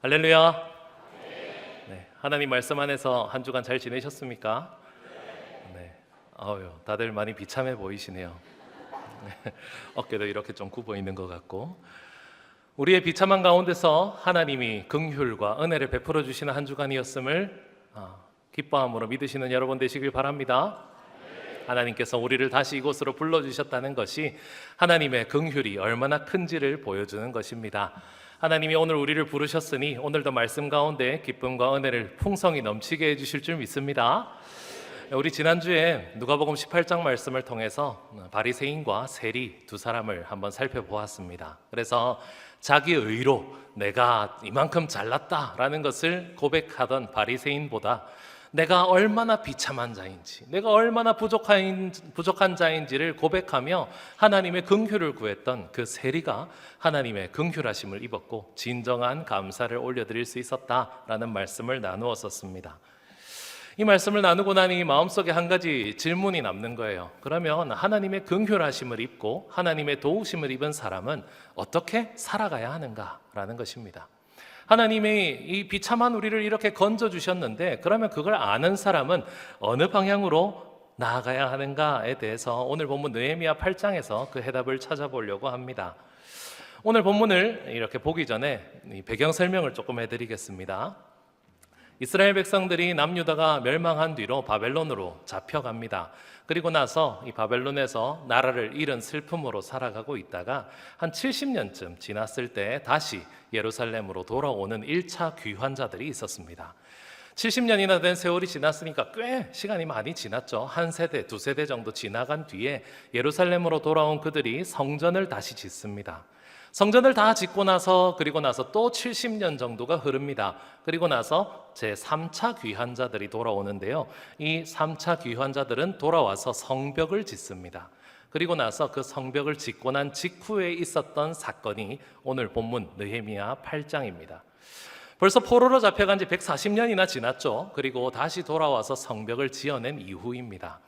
할렐루야. 네, 하나님 말씀 안에서 한 주간 잘 지내셨습니까? 네. 다들 많이 비참해 보이시네요. 네, 어깨도 이렇게 좀 굽어 있는 것 같고, 우리의 비참한 가운데서 하나님이 긍휼과 은혜를 베풀어 주시는 한 주간이었음을 기뻐함으로 믿으시는 여러분 되시길 바랍니다. 하나님께서 우리를 다시 이곳으로 불러주셨다는 것이 하나님의 긍휼이 얼마나 큰지를 보여주는 것입니다. 하나님이 오늘 우리를 부르셨으니 오늘도 말씀 가운데 기쁨과 은혜를 풍성히 넘치게 해주실 줄 믿습니다. 우리 지난주에 누가복음 18장 말씀을 통해서 바리새인과 세리 두 사람을 한번 살펴보았습니다. 그래서 자기 의로 내가 이만큼 잘났다라는 것을 고백하던 바리새인보다 내가 얼마나 비참한 자인지, 내가 얼마나 부족한 자인지를 고백하며 하나님의 긍휼을 구했던 그 세리가 하나님의 긍휼하심을 입었고 진정한 감사를 올려드릴 수 있었다라는 말씀을 나누었었습니다. 이 말씀을 나누고 나니 마음속에 한 가지 질문이 남는 거예요. 그러면 하나님의 긍휼하심을 입고 하나님의 도우심을 입은 사람은 어떻게 살아가야 하는가라는 것입니다. 하나님이 이 비참한 우리를 이렇게 건져주셨는데 그러면 그걸 아는 사람은 어느 방향으로 나아가야 하는가에 대해서 오늘 본문 느헤미야 8장에서 그 해답을 찾아보려고 합니다. 오늘 본문을 이렇게 보기 전에 배경 설명을 조금 해드리겠습니다. 이스라엘 백성들이 남유다가 멸망한 뒤로 바벨론으로 잡혀갑니다. 그리고 나서 이 바벨론에서 나라를 잃은 슬픔으로 살아가고 있다가 한 70년쯤 지났을 때 다시 예루살렘으로 돌아오는 1차 귀환자들이 있었습니다. 70년이나 된 세월이 지났으니까 꽤 시간이 많이 지났죠. 한 세대, 두 세대 정도 지나간 뒤에 예루살렘으로 돌아온 그들이 성전을 다시 짓습니다. 성전을 다 짓고 나서 그리고 나서 또 70년 정도가 흐릅니다. 그리고 나서 제3차 귀환자들이 돌아오는데요. 이 3차 귀환자들은 돌아와서 성벽을 짓습니다. 그리고 나서 그 성벽을 짓고 난 직후에 있었던 사건이 오늘 본문 느헤미야 8장입니다. 벌써 포로로 잡혀간 지 140년이나 지났죠. 그리고 다시 돌아와서 성벽을 지어낸 이후입니다.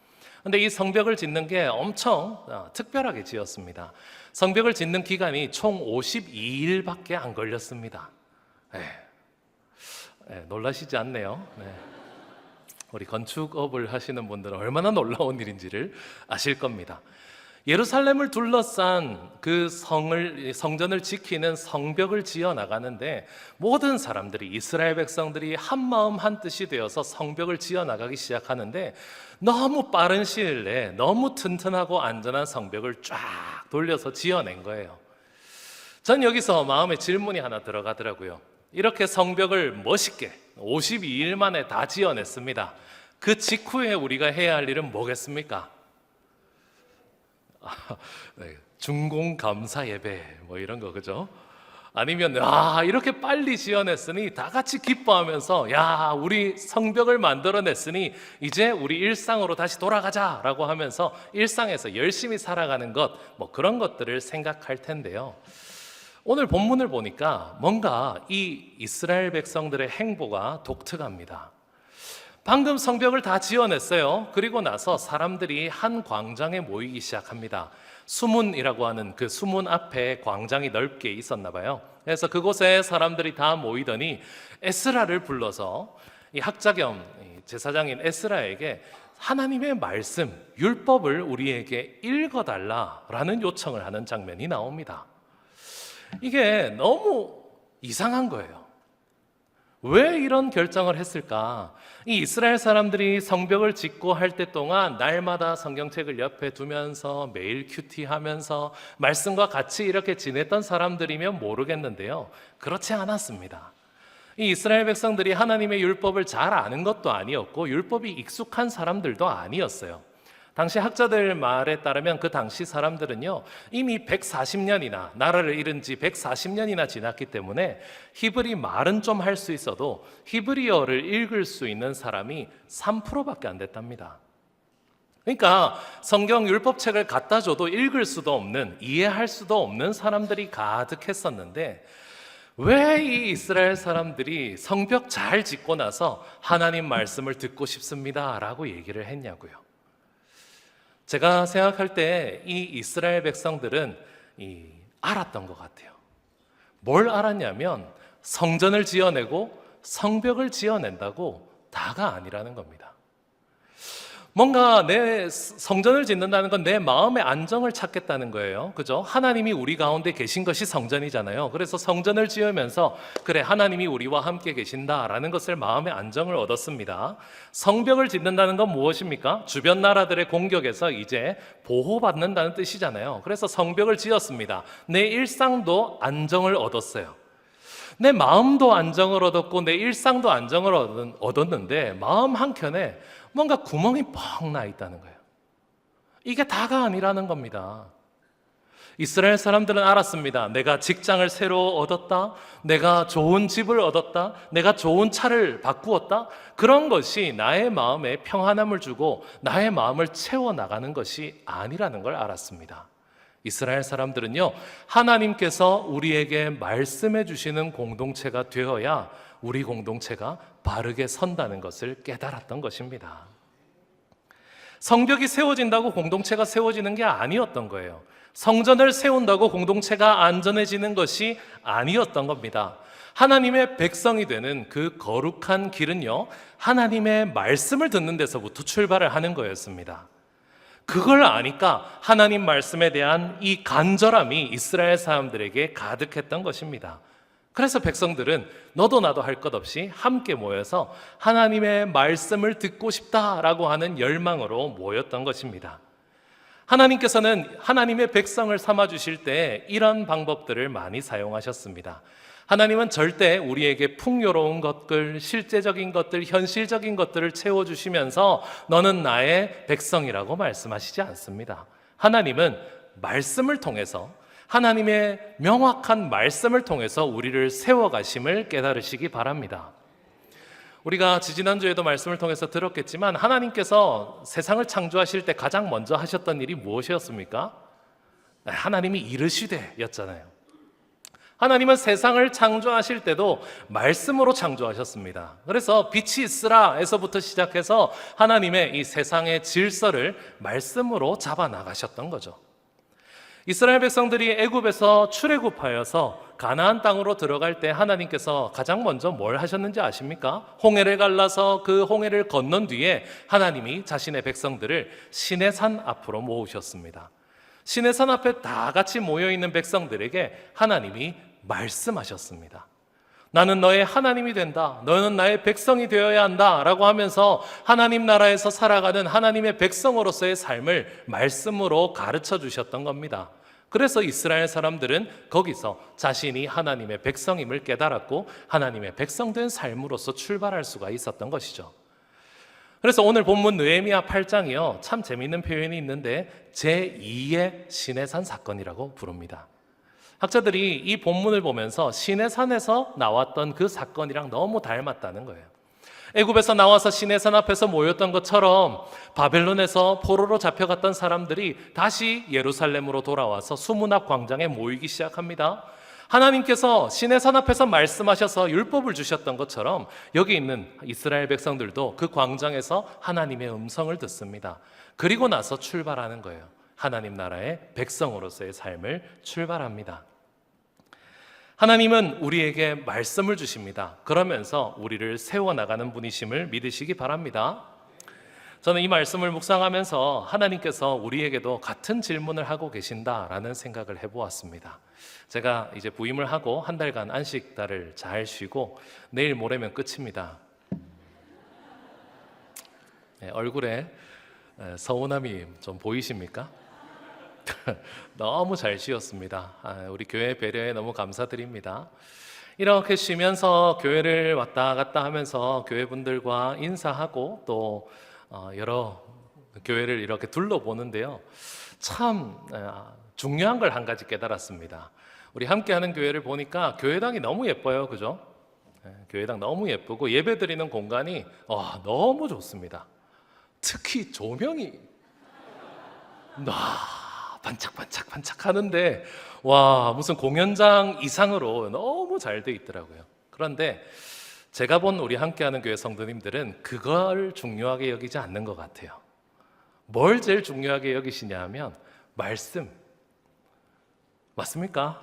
근데 이 성벽을 짓는 게 엄청 특별하게 지었습니다. 성벽을 짓는 기간이 총 52일밖에 안 걸렸습니다. 놀라시지 않네요. 우리 건축업을 하시는 분들은 얼마나 놀라운 일인지를 아실 겁니다. 예루살렘을 둘러싼 그 성전을 지키는 성벽을 지어 나가는데 모든 사람들이 이스라엘 백성들이 한 마음 한 뜻이 되어서 성벽을 지어 나가기 시작하는데 너무 빠른 시일 내에 너무 튼튼하고 안전한 성벽을 쫙 돌려서 지어낸 거예요. 전 여기서 마음에 질문이 하나 들어가더라고요. 이렇게 성벽을 멋있게 52일 만에 다 지어냈습니다. 그 직후에 우리가 해야 할 일은 뭐겠습니까? 중공 감사 예배 뭐 이런 거, 그죠? 아니면 이렇게 빨리 지어냈으니 다 같이 기뻐하면서 우리 성벽을 만들어냈으니 이제 우리 일상으로 다시 돌아가자라고 하면서 일상에서 열심히 살아가는 것, 뭐 그런 것들을 생각할 텐데요. 오늘 본문을 보니까 뭔가 이 이스라엘 백성들의 행보가 독특합니다. 방금 성벽을 다 지어냈어요. 그리고 나서 사람들이 한 광장에 모이기 시작합니다. 수문이라고 하는 그 수문 앞에 광장이 넓게 있었나 봐요. 그래서 그곳에 사람들이 다 모이더니 에스라를 불러서 이 학자 겸 제사장인 에스라에게 하나님의 말씀, 율법을 우리에게 읽어달라라는 요청을 하는 장면이 나옵니다. 이게 너무 이상한 거예요. 왜 이런 결정을 했을까? 이 이스라엘 사람들이 성벽을 짓고 할 때 동안 날마다 성경책을 옆에 두면서 매일 큐티하면서 말씀과 같이 이렇게 지냈던 사람들이면 모르겠는데요. 그렇지 않았습니다. 이 이스라엘 백성들이 하나님의 율법을 잘 아는 것도 아니었고 율법이 익숙한 사람들도 아니었어요. 당시 학자들 말에 따르면 그 당시 사람들은요 이미 140년이나 나라를 잃은 지 140년이나 지났기 때문에 히브리 말은 좀 할 수 있어도 히브리어를 읽을 수 있는 사람이 3%밖에 안 됐답니다. 그러니까 성경 율법책을 갖다 줘도 읽을 수도 없는, 이해할 수도 없는 사람들이 가득했었는데 왜 이 이스라엘 사람들이 성벽 잘 짓고 나서 하나님 말씀을 듣고 싶습니다 라고 얘기를 했냐고요. 제가 생각할 때 이 이스라엘 백성들은 알았던 것 같아요. 뭘 알았냐면 성전을 지어내고 성벽을 지어낸다고 다가 아니라는 겁니다. 뭔가 내 성전을 짓는다는 건 내 마음의 안정을 찾겠다는 거예요. 그죠? 하나님이 우리 가운데 계신 것이 성전이잖아요. 그래서 성전을 지으면서 그래, 하나님이 우리와 함께 계신다라는 것을 마음의 안정을 얻었습니다. 성벽을 짓는다는 건 무엇입니까? 주변 나라들의 공격에서 이제 보호받는다는 뜻이잖아요. 그래서 성벽을 지었습니다. 내 일상도 안정을 얻었어요. 내 마음도 안정을 얻었고 내 일상도 안정을 얻었는데 마음 한켠에 뭔가 구멍이 뻥 나 있다는 거예요. 이게 다가 아니라는 겁니다. 이스라엘 사람들은 알았습니다. 내가 직장을 새로 얻었다, 내가 좋은 집을 얻었다, 내가 좋은 차를 바꾸었다, 그런 것이 나의 마음에 평안함을 주고 나의 마음을 채워나가는 것이 아니라는 걸 알았습니다. 이스라엘 사람들은요, 하나님께서 우리에게 말씀해 주시는 공동체가 되어야 우리 공동체가 바르게 선다는 것을 깨달았던 것입니다. 성벽이 세워진다고 공동체가 세워지는 게 아니었던 거예요. 성전을 세운다고 공동체가 안전해지는 것이 아니었던 겁니다. 하나님의 백성이 되는 그 거룩한 길은요, 하나님의 말씀을 듣는 데서부터 출발을 하는 거였습니다. 그걸 아니까 하나님 말씀에 대한 이 간절함이 이스라엘 사람들에게 가득했던 것입니다. 그래서 백성들은 너도 나도 할 것 없이 함께 모여서 하나님의 말씀을 듣고 싶다라고 하는 열망으로 모였던 것입니다. 하나님께서는 하나님의 백성을 삼아주실 때 이런 방법들을 많이 사용하셨습니다. 하나님은 절대 우리에게 풍요로운 것들, 실제적인 것들, 현실적인 것들을 채워주시면서 너는 나의 백성이라고 말씀하시지 않습니다. 하나님은 말씀을 통해서, 하나님의 명확한 말씀을 통해서 우리를 세워가심을 깨달으시기 바랍니다. 우리가 지지난주에도 말씀을 통해서 들었겠지만 하나님께서 세상을 창조하실 때 가장 먼저 하셨던 일이 무엇이었습니까? 하나님이 이르시되 였잖아요. 하나님은 세상을 창조하실 때도 말씀으로 창조하셨습니다. 그래서 빛이 있으라 에서부터 시작해서 하나님의 이 세상의 질서를 말씀으로 잡아 나가셨던 거죠. 이스라엘 백성들이 애굽에서 출애굽하여서 가나안 땅으로 들어갈 때 하나님께서 가장 먼저 뭘 하셨는지 아십니까? 홍해를 갈라서 그 홍해를 건넌 뒤에 하나님이 자신의 백성들을 시내산 앞으로 모으셨습니다. 시내산 앞에 다 같이 모여있는 백성들에게 하나님이 말씀하셨습니다. 나는 너의 하나님이 된다, 너는 나의 백성이 되어야 한다 라고 하면서 하나님 나라에서 살아가는 하나님의 백성으로서의 삶을 말씀으로 가르쳐 주셨던 겁니다. 그래서 이스라엘 사람들은 거기서 자신이 하나님의 백성임을 깨달았고 하나님의 백성된 삶으로서 출발할 수가 있었던 것이죠. 그래서 오늘 본문 느헤미야 8장이요, 참 재미있는 표현이 있는데 제2의 시내산 사건이라고 부릅니다. 학자들이 이 본문을 보면서 시내산에서 나왔던 그 사건이랑 너무 닮았다는 거예요. 애굽에서 나와서 시내산 앞에서 모였던 것처럼 바벨론에서 포로로 잡혀갔던 사람들이 다시 예루살렘으로 돌아와서 수문 앞 광장에 모이기 시작합니다. 하나님께서 시내산 앞에서 말씀하셔서 율법을 주셨던 것처럼 여기 있는 이스라엘 백성들도 그 광장에서 하나님의 음성을 듣습니다. 그리고 나서 출발하는 거예요. 하나님 나라의 백성으로서의 삶을 출발합니다. 하나님은 우리에게 말씀을 주십니다. 그러면서 우리를 세워나가는 분이심을 믿으시기 바랍니다. 저는 이 말씀을 묵상하면서 하나님께서 우리에게도 같은 질문을 하고 계신다라는 생각을 해보았습니다. 제가 이제 부임을 하고 한 달간 안식달을 잘 쉬고 내일 모레면 끝입니다. 얼굴에 서운함이 좀 보이십니까? 너무 잘 쉬었습니다. 우리 교회 배려에 너무 감사드립니다. 이렇게 쉬면서 교회를 왔다 갔다 하면서 교회분들과 인사하고 또 여러 교회를 이렇게 둘러보는데요, 참 중요한 걸 한 가지 깨달았습니다. 우리 함께하는 교회를 보니까 교회당이 너무 예뻐요, 그죠? 교회당 너무 예쁘고 예배드리는 공간이 너무 좋습니다. 특히 조명이 반짝반짝 하는데 와, 무슨 공연장 이상으로 너무 잘 돼 있더라고요. 그런데 제가 본 우리 함께하는 교회 성도님들은 그걸 중요하게 여기지 않는 것 같아요. 뭘 제일 중요하게 여기시냐 하면 말씀. 맞습니까?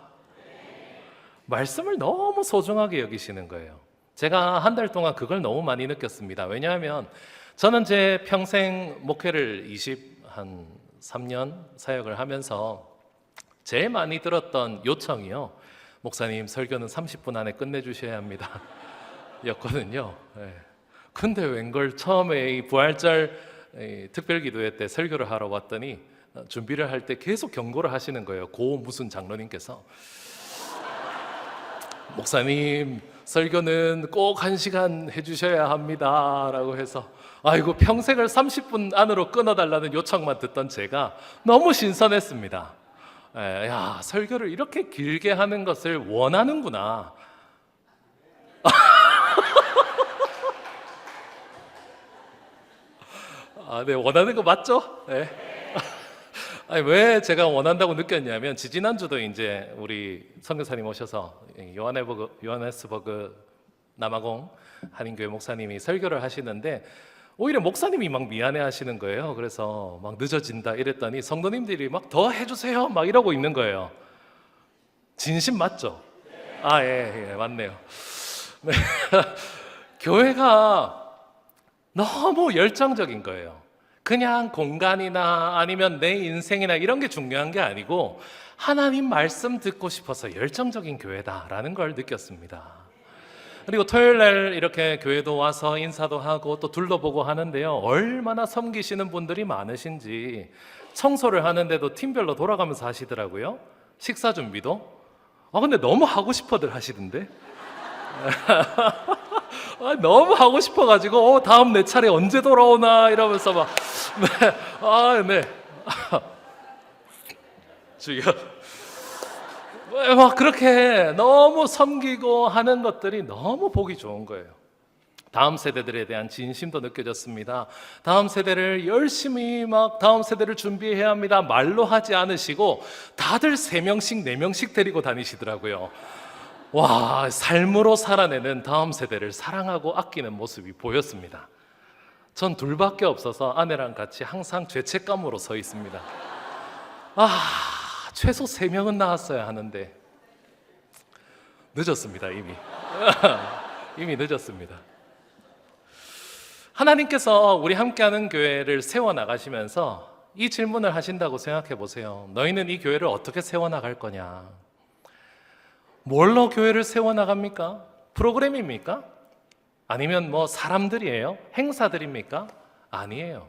말씀을 너무 소중하게 여기시는 거예요. 제가 한 달 동안 그걸 너무 많이 느꼈습니다. 왜냐하면 저는 제 평생 목회를 23년 사역을 하면서 제일 많이 들었던 요청이요, 목사님 설교는 30분 안에 끝내주셔야 합니다 였거든요. 근데 웬걸 처음에 이 부활절 특별기도회 때 설교를 하러 왔더니 준비를 할 때 계속 경고를 하시는 거예요. 고 무슨 장로님께서 목사님 설교는 꼭 1시간 해주셔야 합니다 라고 해서, 아이고, 평생을 30분 안으로 끊어달라는 요청만 듣던 제가 너무 신선했습니다. 야, 설교를 이렇게 길게 하는 것을 원하는구나. 네, 원하는 거 맞죠? 네. 아니, 왜 제가 원한다고 느꼈냐면, 지지난주도 이제 우리 선교사님 오셔서 요하네스버그 남아공 한인교회 목사님이 설교를 하시는데 오히려 목사님이 막 미안해 하시는 거예요. 그래서 막 늦어진다 이랬더니 성도님들이 막 더 해주세요 막 이러고 있는 거예요. 진심 맞죠? 예, 맞네요. 네. 교회가 너무 열정적인 거예요. 그냥 공간이나 아니면 내 인생이나 이런 게 중요한 게 아니고 하나님 말씀 듣고 싶어서 열정적인 교회다라는 걸 느꼈습니다. 그리고 토요일 날 이렇게 교회도 와서 인사도 하고 또 둘러보고 하는데요, 얼마나 섬기시는 분들이 많으신지 청소를 하는데도 팀별로 돌아가면서 하시더라고요. 식사 준비도. 근데 너무 하고 싶어들 하시던데 너무 하고 싶어가지고 다음 내 차례 언제 돌아오나 이러면서 막 네. 주여. 막 그렇게 너무 섬기고 하는 것들이 너무 보기 좋은 거예요. 다음 세대들에 대한 진심도 느껴졌습니다. 다음 세대를 열심히 막 다음 세대를 준비해야 합니다 말로 하지 않으시고 다들 3명씩 4명씩 데리고 다니시더라고요. 와, 삶으로 살아내는 다음 세대를 사랑하고 아끼는 모습이 보였습니다. 전 둘밖에 없어서 아내랑 같이 항상 죄책감으로 서 있습니다. 최소 3명은 나왔어야 하는데 늦었습니다. 이미 이미 늦었습니다. 하나님께서 우리 함께하는 교회를 세워나가시면서 이 질문을 하신다고 생각해 보세요. 너희는 이 교회를 어떻게 세워나갈 거냐? 뭘로 교회를 세워나갑니까? 프로그램입니까? 아니면 뭐 사람들이에요? 행사들입니까? 아니에요.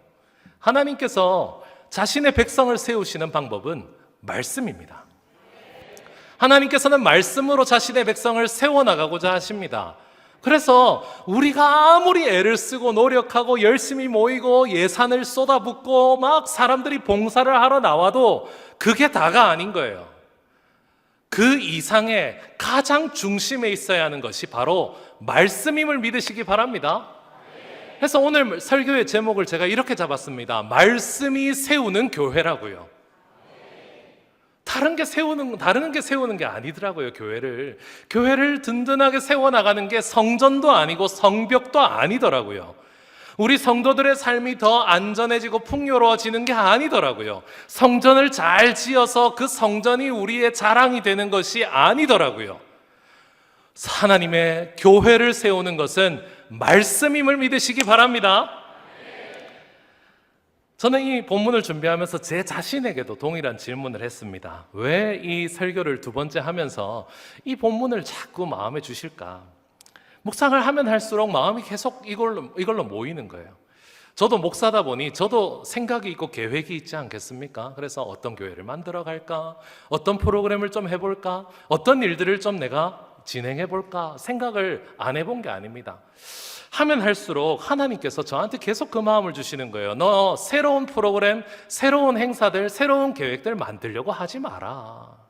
하나님께서 자신의 백성을 세우시는 방법은 말씀입니다. 하나님께서는 말씀으로 자신의 백성을 세워나가고자 하십니다. 그래서 우리가 아무리 애를 쓰고 노력하고 열심히 모이고 예산을 쏟아붓고 막 사람들이 봉사를 하러 나와도 그게 다가 아닌 거예요. 그 이상의 가장 중심에 있어야 하는 것이 바로 말씀임을 믿으시기 바랍니다. 그래서 오늘 설교의 제목을 제가 이렇게 잡았습니다. 말씀이 세우는 교회라고요. 다른 게 세우는 게 아니더라고요. 교회를 든든하게 세워나가는 게 성전도 아니고 성벽도 아니더라고요. 우리 성도들의 삶이 더 안전해지고 풍요로워지는 게 아니더라고요. 성전을 잘 지어서 그 성전이 우리의 자랑이 되는 것이 아니더라고요. 하나님의 교회를 세우는 것은 말씀임을 믿으시기 바랍니다. 저는 이 본문을 준비하면서 제 자신에게도 동일한 질문을 했습니다. 왜 이 설교를 2번째 하면서 이 본문을 자꾸 마음에 주실까? 묵상을 하면 할수록 마음이 계속 이걸로 모이는 거예요. 저도 목사다 보니 저도 생각이 있고 계획이 있지 않겠습니까? 그래서 어떤 교회를 만들어 갈까? 어떤 프로그램을 좀 해볼까? 어떤 일들을 좀 내가 진행해 볼까? 생각을 안 해본 게 아닙니다. 하면 할수록 하나님께서 저한테 계속 그 마음을 주시는 거예요. 너 새로운 프로그램, 새로운 행사들, 새로운 계획들 만들려고 하지 마라.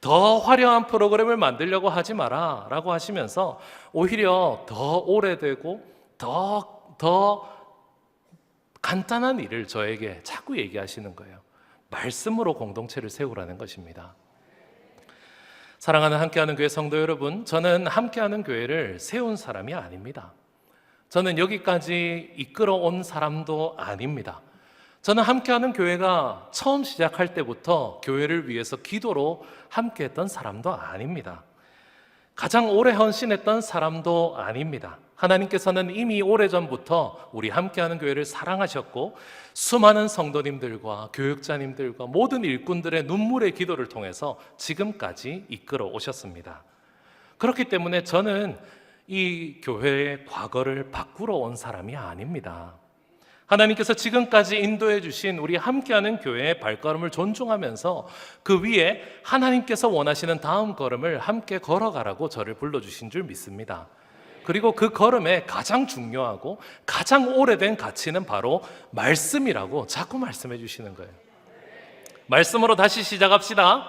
더 화려한 프로그램을 만들려고 하지 마라 라고 하시면서 오히려 더 오래되고 더 간단한 일을 저에게 자꾸 얘기하시는 거예요. 말씀으로 공동체를 세우라는 것입니다. 사랑하는 함께하는 교회 성도 여러분, 저는 함께하는 교회를 세운 사람이 아닙니다. 저는 여기까지 이끌어 온 사람도 아닙니다. 저는 함께하는 교회가 처음 시작할 때부터 교회를 위해서 기도로 함께했던 사람도 아닙니다. 가장 오래 헌신했던 사람도 아닙니다. 하나님께서는 이미 오래전부터 우리 함께하는 교회를 사랑하셨고 수많은 성도님들과 교육자님들과 모든 일꾼들의 눈물의 기도를 통해서 지금까지 이끌어 오셨습니다. 그렇기 때문에 저는 이 교회의 과거를 바꾸러 온 사람이 아닙니다. 하나님께서 지금까지 인도해 주신 우리 함께하는 교회의 발걸음을 존중하면서 그 위에 하나님께서 원하시는 다음 걸음을 함께 걸어가라고 저를 불러주신 줄 믿습니다. 그리고 그 걸음에 가장 중요하고 가장 오래된 가치는 바로 말씀이라고 자꾸 말씀해 주시는 거예요. 말씀으로 다시 시작합시다.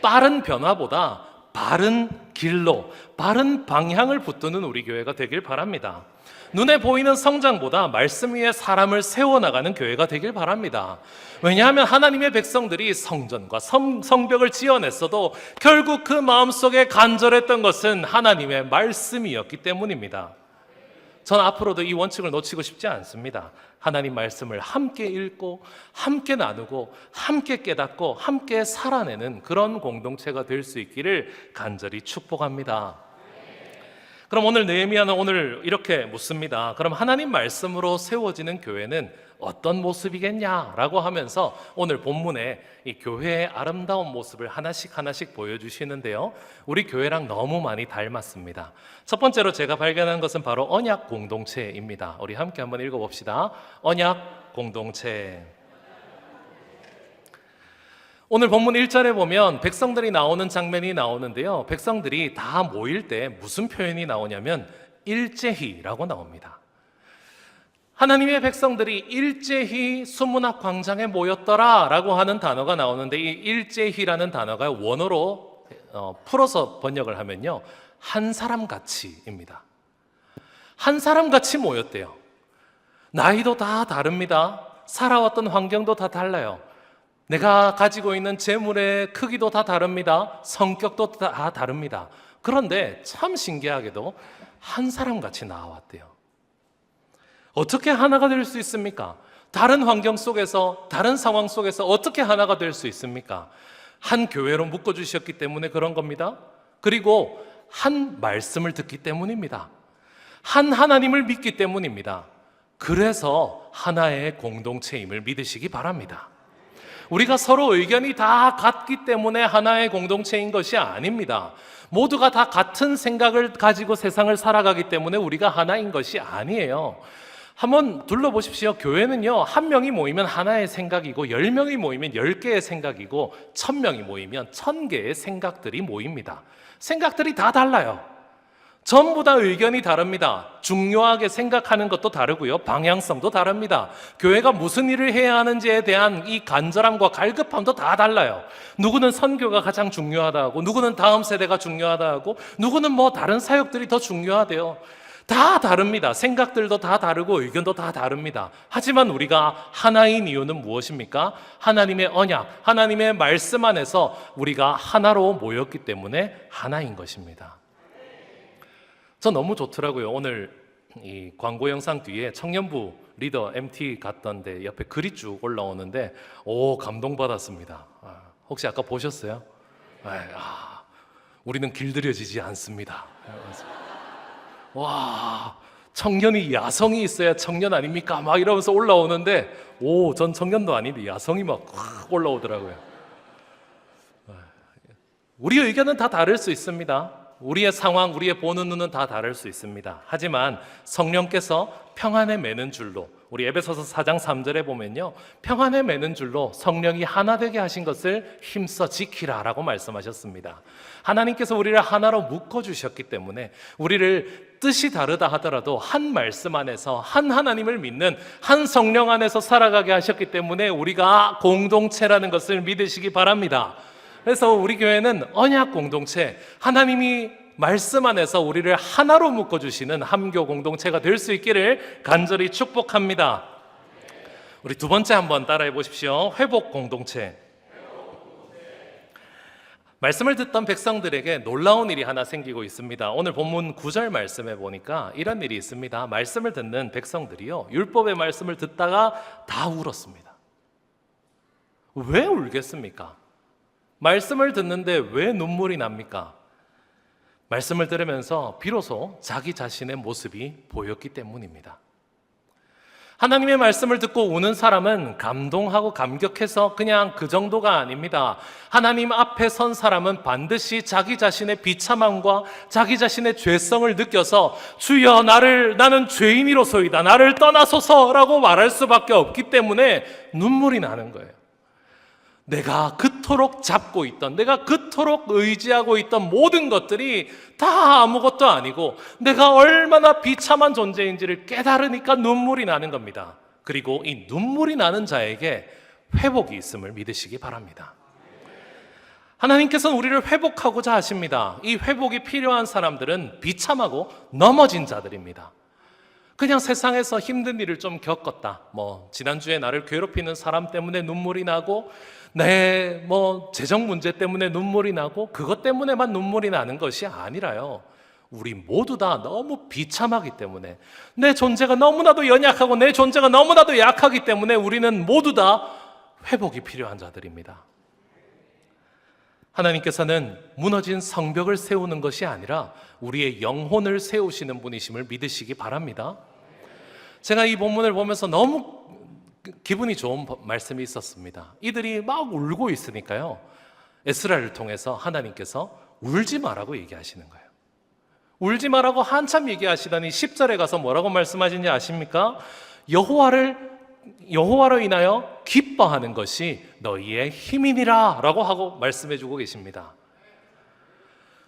빠른 변화보다 바른 길로, 바른 방향을 붙드는 우리 교회가 되길 바랍니다. 눈에 보이는 성장보다 말씀 위에 사람을 세워나가는 교회가 되길 바랍니다. 왜냐하면 하나님의 백성들이 성전과 성벽을 지어냈어도 결국 그 마음속에 간절했던 것은 하나님의 말씀이었기 때문입니다. 전 앞으로도 이 원칙을 놓치고 싶지 않습니다. 하나님 말씀을 함께 읽고 함께 나누고 함께 깨닫고 함께 살아내는 그런 공동체가 될 수 있기를 간절히 축복합니다. 그럼 오늘 느헤미야는 오늘 이렇게 묻습니다. 그럼 하나님 말씀으로 세워지는 교회는 어떤 모습이겠냐라고 하면서 오늘 본문에 이 교회의 아름다운 모습을 하나씩 보여주시는데요. 우리 교회랑 너무 많이 닮았습니다. 첫 번째로 제가 발견한 것은 바로 언약 공동체입니다. 우리 함께 한번 읽어봅시다. 언약 공동체. 오늘 본문 1절에 보면 백성들이 나오는 장면이 나오는데요. 백성들이 다 모일 때 무슨 표현이 나오냐면 일제히라고 나옵니다. 하나님의 백성들이 일제히 수문학 광장에 모였더라 라고 하는 단어가 나오는데 이 일제히라는 단어가 원어로 풀어서 번역을 하면요, 한 사람같이입니다. 한 사람같이 모였대요. 나이도 다 다릅니다. 살아왔던 환경도 다 달라요. 내가 가지고 있는 재물의 크기도 다 다릅니다. 성격도 다 다릅니다. 그런데 참 신기하게도 한 사람같이 나왔대요. 어떻게 하나가 될 수 있습니까? 다른 환경 속에서, 다른 상황 속에서 어떻게 하나가 될 수 있습니까? 한 교회로 묶어주셨기 때문에 그런 겁니다. 그리고 한 말씀을 듣기 때문입니다. 한 하나님을 믿기 때문입니다. 그래서 하나의 공동체임을 믿으시기 바랍니다. 우리가 서로 의견이 다 같기 때문에 하나의 공동체인 것이 아닙니다. 모두가 다 같은 생각을 가지고 세상을 살아가기 때문에 우리가 하나인 것이 아니에요. 한번 둘러보십시오. 교회는요, 한 명이 모이면 하나의 생각이고 10명이 모이면 10개의 생각이고 1000명이 모이면 1000개의 생각들이 모입니다. 생각들이 다 달라요. 전부 다 의견이 다릅니다. 중요하게 생각하는 것도 다르고요, 방향성도 다릅니다. 교회가 무슨 일을 해야 하는지에 대한 이 간절함과 갈급함도 다 달라요. 누구는 선교가 가장 중요하다 하고, 누구는 다음 세대가 중요하다 하고, 누구는 뭐 다른 사역들이 더 중요하대요. 다 다릅니다. 생각들도 다 다르고 의견도 다 다릅니다. 하지만 우리가 하나인 이유는 무엇입니까? 하나님의 언약, 하나님의 말씀 안에서 우리가 하나로 모였기 때문에 하나인 것입니다. 저 너무 좋더라고요. 오늘 이 광고 영상 뒤에 청년부 리더 MT 갔던데 옆에 글이 쭉 올라오는데 감동받았습니다. 혹시 아까 보셨어요? 우리는 길들여지지 않습니다. 와, 청년이 야성이 있어야 청년 아닙니까? 막 이러면서 올라오는데 전 청년도 아닌데 야성이 막 확 올라오더라고요. 우리 의견은 다 다를 수 있습니다. 우리의 상황, 우리의 보는 눈은 다 다를 수 있습니다. 하지만 성령께서 평안에 매는 줄로, 우리 에베소서 4장 3절에 보면요, 평안에 매는 줄로 성령이 하나 되게 하신 것을 힘써 지키라라고 말씀하셨습니다. 하나님께서 우리를 하나로 묶어주셨기 때문에 우리를 뜻이 다르다 하더라도 한 말씀 안에서 한 하나님을 믿는 한 성령 안에서 살아가게 하셨기 때문에 우리가 공동체라는 것을 믿으시기 바랍니다. 그래서 우리 교회는 언약 공동체, 하나님이 말씀 안에서 우리를 하나로 묶어주시는 함교 공동체가 될 수 있기를 간절히 축복합니다. 우리 두 번째 한번 따라해 보십시오. 회복 공동체. 말씀을 듣던 백성들에게 놀라운 일이 하나 생기고 있습니다. 오늘 본문 9절 말씀에 보니까 이런 일이 있습니다. 말씀을 듣는 백성들이요, 율법의 말씀을 듣다가 다 울었습니다. 왜 울겠습니까? 말씀을 듣는데 왜 눈물이 납니까? 말씀을 들으면서 비로소 자기 자신의 모습이 보였기 때문입니다. 하나님의 말씀을 듣고 우는 사람은 감동하고 감격해서 그냥 그 정도가 아닙니다. 하나님 앞에 선 사람은 반드시 자기 자신의 비참함과 자기 자신의 죄성을 느껴서 주여 나는 죄인이로소이다, 나를 떠나소서라고 말할 수밖에 없기 때문에 눈물이 나는 거예요. 내가 그토록 잡고 있던, 내가 그토록 의지하고 있던 모든 것들이 다 아무것도 아니고 내가 얼마나 비참한 존재인지를 깨달으니까 눈물이 나는 겁니다. 그리고 이 눈물이 나는 자에게 회복이 있음을 믿으시기 바랍니다. 하나님께서는 우리를 회복하고자 하십니다. 이 회복이 필요한 사람들은 비참하고 넘어진 자들입니다. 그냥 세상에서 힘든 일을 좀 겪었다, 지난주에 나를 괴롭히는 사람 때문에 눈물이 나고 내 재정 문제 때문에 눈물이 나고 그것 때문에만 눈물이 나는 것이 아니라요, 우리 모두 다 너무 비참하기 때문에, 내 존재가 너무나도 연약하고 내 존재가 너무나도 약하기 때문에 우리는 모두 다 회복이 필요한 자들입니다. 하나님께서는 무너진 성벽을 세우는 것이 아니라 우리의 영혼을 세우시는 분이심을 믿으시기 바랍니다. 제가 이 본문을 보면서 너무 기분이 좋은 말씀이 있었습니다. 이들이 막 울고 있으니까요, 에스라를 통해서 하나님께서 울지 마라고 얘기하시는 거예요. 울지 마라고 한참 얘기하시더니 10절에 가서 뭐라고 말씀하시는지 아십니까? 여호와로 인하여 기뻐하는 것이 너희의 힘이니라 라고 하고 말씀해 주고 계십니다.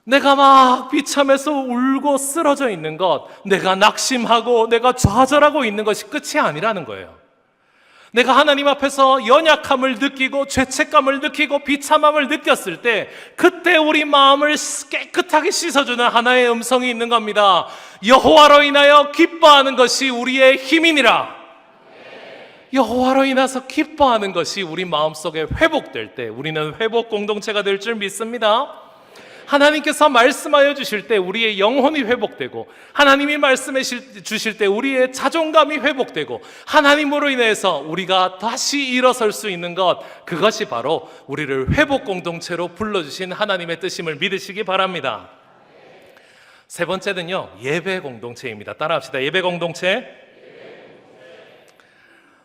내가 막 비참해서 울고 쓰러져 있는 것, 내가 낙심하고 내가 좌절하고 있는 것이 끝이 아니라는 거예요. 내가 하나님 앞에서 연약함을 느끼고 죄책감을 느끼고 비참함을 느꼈을 때 그때 우리 마음을 깨끗하게 씻어주는 하나의 음성이 있는 겁니다. 여호와로 인하여 기뻐하는 것이 우리의 힘이니라. 여호와로 인해서 기뻐하는 것이 우리 마음속에 회복될 때 우리는 회복 공동체가 될 줄 믿습니다. 하나님께서 말씀하여 주실 때 우리의 영혼이 회복되고, 하나님이 말씀해 주실 때 우리의 자존감이 회복되고, 하나님으로 인해서 우리가 다시 일어설 수 있는 것, 그것이 바로 우리를 회복 공동체로 불러주신 하나님의 뜻임을 믿으시기 바랍니다. 세 번째는요, 예배 공동체입니다. 따라합시다. 예배 공동체.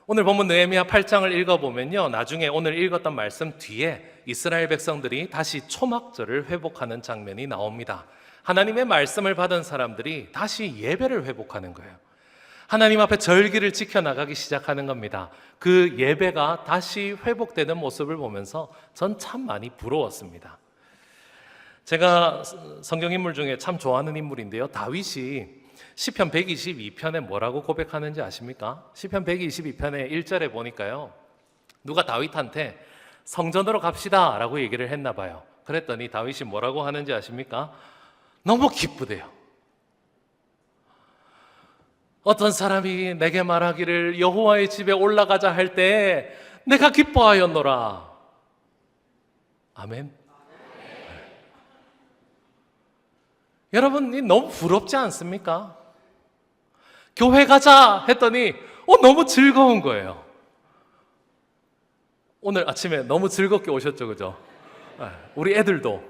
오늘 본문 느헤미야 8장을 읽어보면요, 나중에 오늘 읽었던 말씀 뒤에 이스라엘 백성들이 다시 초막절을 회복하는 장면이 나옵니다. 하나님의 말씀을 받은 사람들이 다시 예배를 회복하는 거예요. 하나님 앞에 절기를 지켜나가기 시작하는 겁니다. 그 예배가 다시 회복되는 모습을 보면서 전 참 많이 부러웠습니다. 제가 성경 인물 중에 참 좋아하는 인물인데요, 다윗이 시편 122편에 뭐라고 고백하는지 아십니까? 시편 122편의 1절에 보니까요, 누가 다윗한테 성전으로 갑시다 라고 얘기를 했나 봐요. 그랬더니 다윗이 뭐라고 하는지 아십니까? 너무 기쁘대요. 어떤 사람이 내게 말하기를 여호와의 집에 올라가자 할 때 내가 기뻐하였노라. 아멘. 여러분, 너무 부럽지 않습니까? 교회 가자 했더니 너무 즐거운 거예요. 오늘 아침에 너무 즐겁게 오셨죠, 그죠? 우리 애들도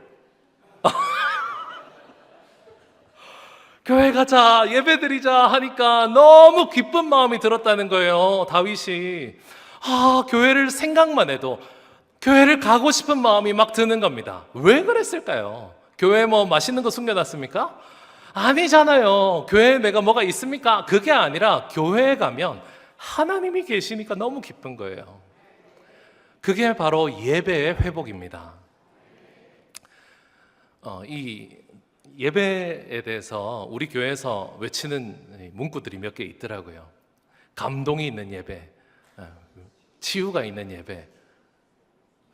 교회 가자, 예배 드리자 하니까 너무 기쁜 마음이 들었다는 거예요. 다윗이 교회를 생각만 해도 교회를 가고 싶은 마음이 막 드는 겁니다. 왜 그랬을까요? 교회에 맛있는 거 숨겨놨습니까? 아니잖아요. 교회에 내가 뭐가 있습니까? 그게 아니라 교회에 가면 하나님이 계시니까 너무 기쁜 거예요. 그게 바로 예배의 회복입니다. 이 예배에 대해서 우리 교회에서 외치는 문구들이 몇 개 있더라고요. 감동이 있는 예배, 치유가 있는 예배,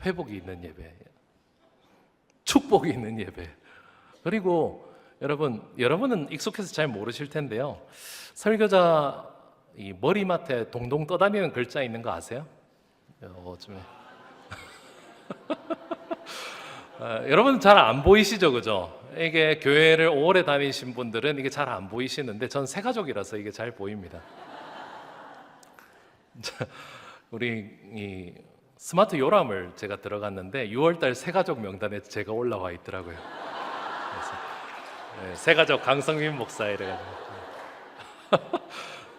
회복이 있는 예배, 축복이 있는 예배. 그리고 여러분은 익숙해서 잘 모르실 텐데요, 설교자 이 머리맡에 동동 떠다니는 글자 있는 거 아세요? 요즘에 여러분 잘 안 보이시죠, 그죠? 이게 교회를 오래 다니신 분들은 이게 잘 안 보이시는데 전 새가족이라서 이게 잘 보입니다. 우리 이 스마트 요람을 제가 들어갔는데 6월달 새가족 명단에 제가 올라와 있더라고요. 그래서 네, 새가족 강성민 목사 이래가지고.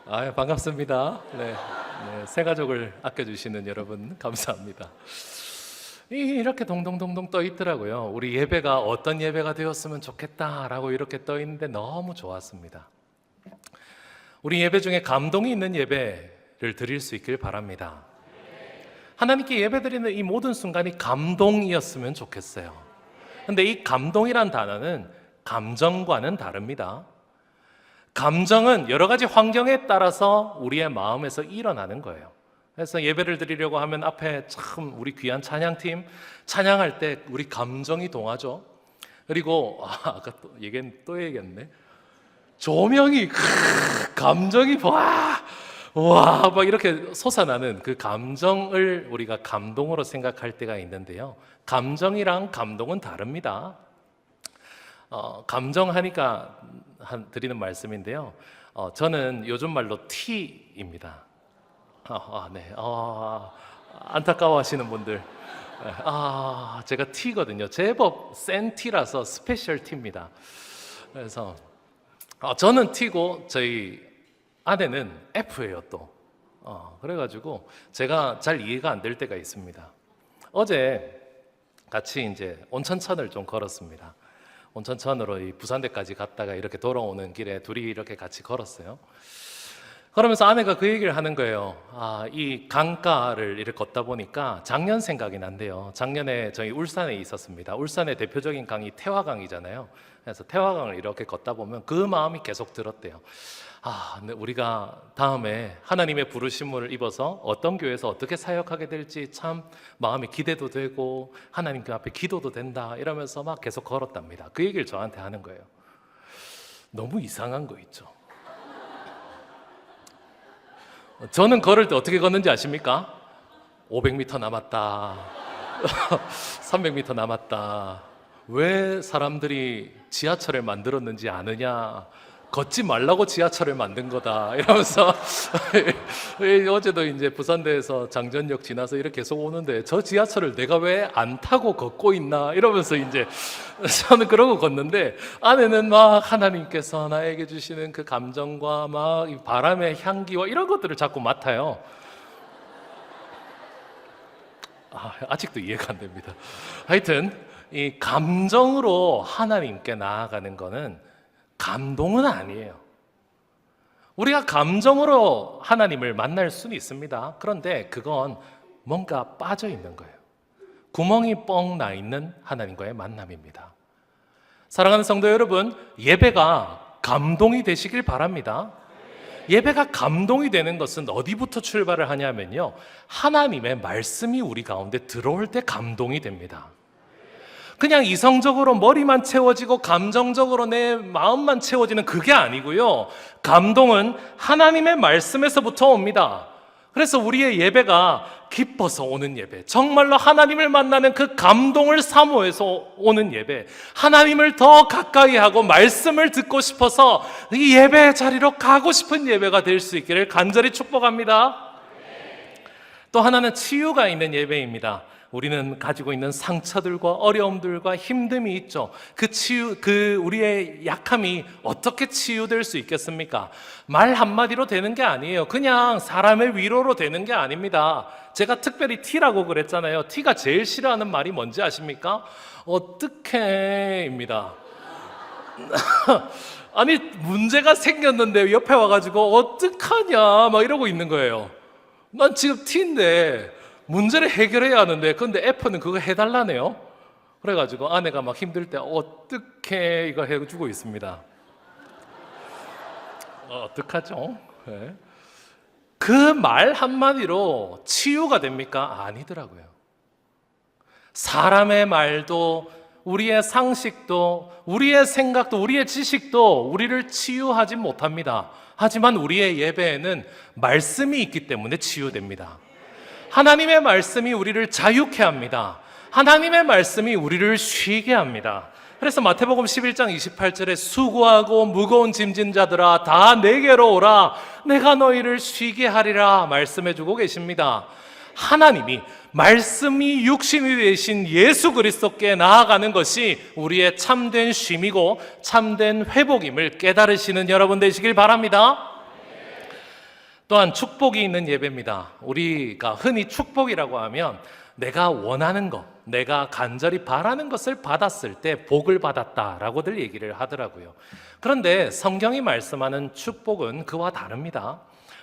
아, 반갑습니다. 네, 네, 새가족을 아껴주시는 여러분 감사합니다. 이렇게 동동동동 떠 있더라고요. 우리 예배가 어떤 예배가 되었으면 좋겠다라고 이렇게 떠 있는데 너무 좋았습니다. 우리 예배 중에 감동이 있는 예배를 드릴 수 있길 바랍니다. 하나님께 예배드리는 이 모든 순간이 감동이었으면 좋겠어요. 근데 이 감동이란 단어는 감정과는 다릅니다. 감정은 여러 가지 환경에 따라서 우리의 마음에서 일어나는 거예요. 그래서 예배를 드리려고 하면 앞에 참 우리 귀한 찬양팀 찬양할 때 우리 감정이 동하죠. 그리고 아까 또 얘기했네. 조명이 감정이 와, 막 이렇게 솟아나는 그 감정을 우리가 감동으로 생각할 때가 있는데요. 감정이랑 감동은 다릅니다. 감정하니까 드리는 말씀인데요. 저는 요즘 말로 T입니다. 네. 안타까워하시는 분들. 제가 T거든요. 제법 센 T라서 스페셜 T입니다. 그래서 저는 T고 저희 아내는 F예요 또. 그래가지고 제가 잘 이해가 안 될 때가 있습니다. 어제 같이 이제 온천천을 좀 걸었습니다. 온천천으로 이 부산대까지 갔다가 이렇게 돌아오는 길에 둘이 이렇게 같이 걸었어요. 그러면서 아내가 그 얘기를 하는 거예요. 이 강가를 이렇게 걷다 보니까 작년 생각이 난대요. 작년에 저희 울산에 있었습니다. 울산의 대표적인 강이 태화강이잖아요. 그래서 태화강을 이렇게 걷다 보면 그 마음이 계속 들었대요. 근데 우리가 다음에 하나님의 부르심을 입어서 어떤 교회에서 어떻게 사역하게 될지 참 마음이 기대도 되고 하나님 그 앞에 기도도 된다 이러면서 막 계속 걸었답니다. 그 얘기를 저한테 하는 거예요. 너무 이상한 거 있죠. 저는 걸을 때 어떻게 걷는지 아십니까? 500m 남았다. 300m 남았다. 왜 사람들이 지하철을 만들었는지 아느냐? 걷지 말라고 지하철을 만든 거다 이러면서 어제도 이제 부산대에서 장전역 지나서 이렇게 계속 오는데 저 지하철을 내가 왜 안 타고 걷고 있나 이러면서 이제 저는 그러고 걷는데 아내는 막 하나님께서 나에게 주시는 그 감정과 막 이 바람의 향기와 이런 것들을 자꾸 맡아요. 아직도 이해가 안 됩니다. 하여튼 이 감정으로 하나님께 나아가는 거는 감동은 아니에요. 우리가 감정으로 하나님을 만날 수는 있습니다. 그런데 그건 뭔가 빠져 있는 거예요. 구멍이 뻥 나 있는 하나님과의 만남입니다. 사랑하는 성도 여러분, 예배가 감동이 되시길 바랍니다. 예배가 감동이 되는 것은 어디부터 출발을 하냐면요, 하나님의 말씀이 우리 가운데 들어올 때 감동이 됩니다. 그냥 이성적으로 머리만 채워지고 감정적으로 내 마음만 채워지는 그게 아니고요, 감동은 하나님의 말씀에서부터 옵니다. 그래서 우리의 예배가 기뻐서 오는 예배, 정말로 하나님을 만나는 그 감동을 사모해서 오는 예배, 하나님을 더 가까이 하고 말씀을 듣고 싶어서 이 예배 자리로 가고 싶은 예배가 될 수 있기를 간절히 축복합니다. 또 하나는 치유가 있는 예배입니다. 우리는 가지고 있는 상처들과 어려움들과 힘듦이 있죠. 우리의 약함이 어떻게 치유될 수 있겠습니까? 말 한마디로 되는 게 아니에요. 그냥 사람의 위로로 되는 게 아닙니다. 제가 특별히 T라고 그랬잖아요. T가 제일 싫어하는 말이 뭔지 아십니까? 어떡해입니다. 아니, 문제가 생겼는데 옆에 와가지고 어떡하냐 막 이러고 있는 거예요. 난 지금 T인데 문제를 해결해야 하는데, 근데 F는 그거 해달라네요. 그래가지고 아내가 막 힘들 때 어떻게 이거 해주고 있습니다. 어떡하죠? 네. 그 말 한마디로 치유가 됩니까? 아니더라고요. 사람의 말도, 우리의 상식도, 우리의 생각도, 우리의 지식도 우리를 치유하지 못합니다. 하지만 우리의 예배에는 말씀이 있기 때문에 치유됩니다. 하나님의 말씀이 우리를 자유케 합니다. 하나님의 말씀이 우리를 쉬게 합니다. 그래서 마태복음 11장 28절에 수고하고 무거운 짐진 자들아 다 내게로 오라, 내가 너희를 쉬게 하리라 말씀해 주고 계십니다. 하나님이 말씀이 육신이 되신 예수 그리스도께 나아가는 것이 우리의 참된 쉼이고 참된 회복임을 깨달으시는 여러분 되시길 바랍니다. 또한 축복이 있는 예배입니다. 우리가 흔히 축복이라고 하면 내가 원하는 것, 내가 간절히 바라는 것을 받았을 때 복을 받았다라고들 얘기를 하더라고요. 그런데 성경이 말씀하는 축복은 그와 다릅니다.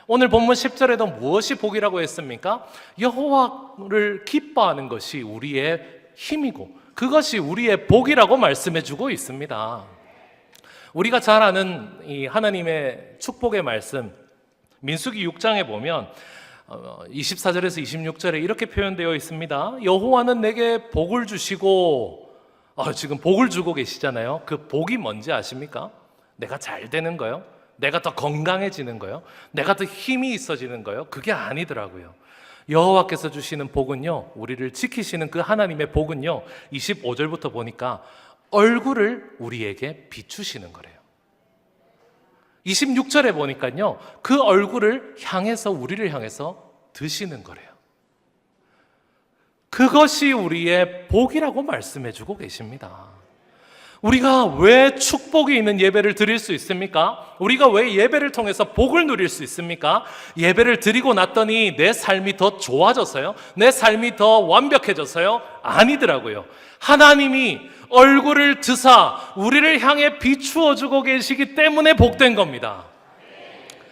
오늘 본문 10절에도 무엇이 복이라고 했습니까? 여호와를 기뻐하는 것이 우리의 힘이고 그것이 우리의 복이라고 말씀해 주고 있습니다. 우리가 잘 아는 이 하나님의 축복의 말씀, 민수기 6장에 보면 24절에서 26절에 이렇게 표현되어 있습니다. 여호와는 내게 복을 주시고, 지금 복을 주고 계시잖아요. 그 복이 뭔지 아십니까? 내가 잘 되는 거요? 내가 더 건강해지는 거요? 내가 더 힘이 있어지는 거요? 그게 아니더라고요. 여호와께서 주시는 복은요, 우리를 지키시는 그 하나님의 복은요, 25절부터 보니까 얼굴을 우리에게 비추시는 거래요. 26절에 보니까요, 그 얼굴을 향해서 우리를 향해서 드시는 거래요. 그것이 우리의 복이라고 말씀해 주고 계십니다. 우리가 왜 축복이 있는 예배를 드릴 수 있습니까? 우리가 왜 예배를 통해서 복을 누릴 수 있습니까? 예배를 드리고 났더니 내 삶이 더 좋아져서요? 내 삶이 더 완벽해져서요? 아니더라고요. 하나님이 얼굴을 드사 우리를 향해 비추어 주고 계시기 때문에 복된 겁니다.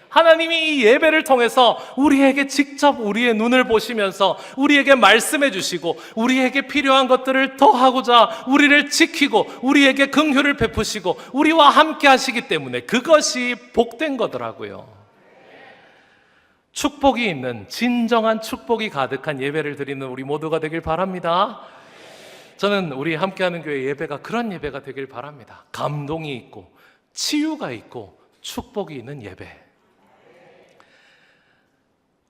하나님이 이 예배를 통해서 우리에게 직접 우리의 눈을 보시면서 우리에게 말씀해 주시고 우리에게 필요한 것들을 더하고자 우리를 지키고 우리에게 긍휼을 베푸시고 우리와 함께 하시기 때문에 그것이 복된 거더라고요. 축복이 있는 진정한 축복이 가득한 예배를 드리는 우리 모두가 되길 바랍니다. 저는 우리 함께하는 교회 예배가 그런 예배가 되길 바랍니다. 감동이 있고 치유가 있고 축복이 있는 예배.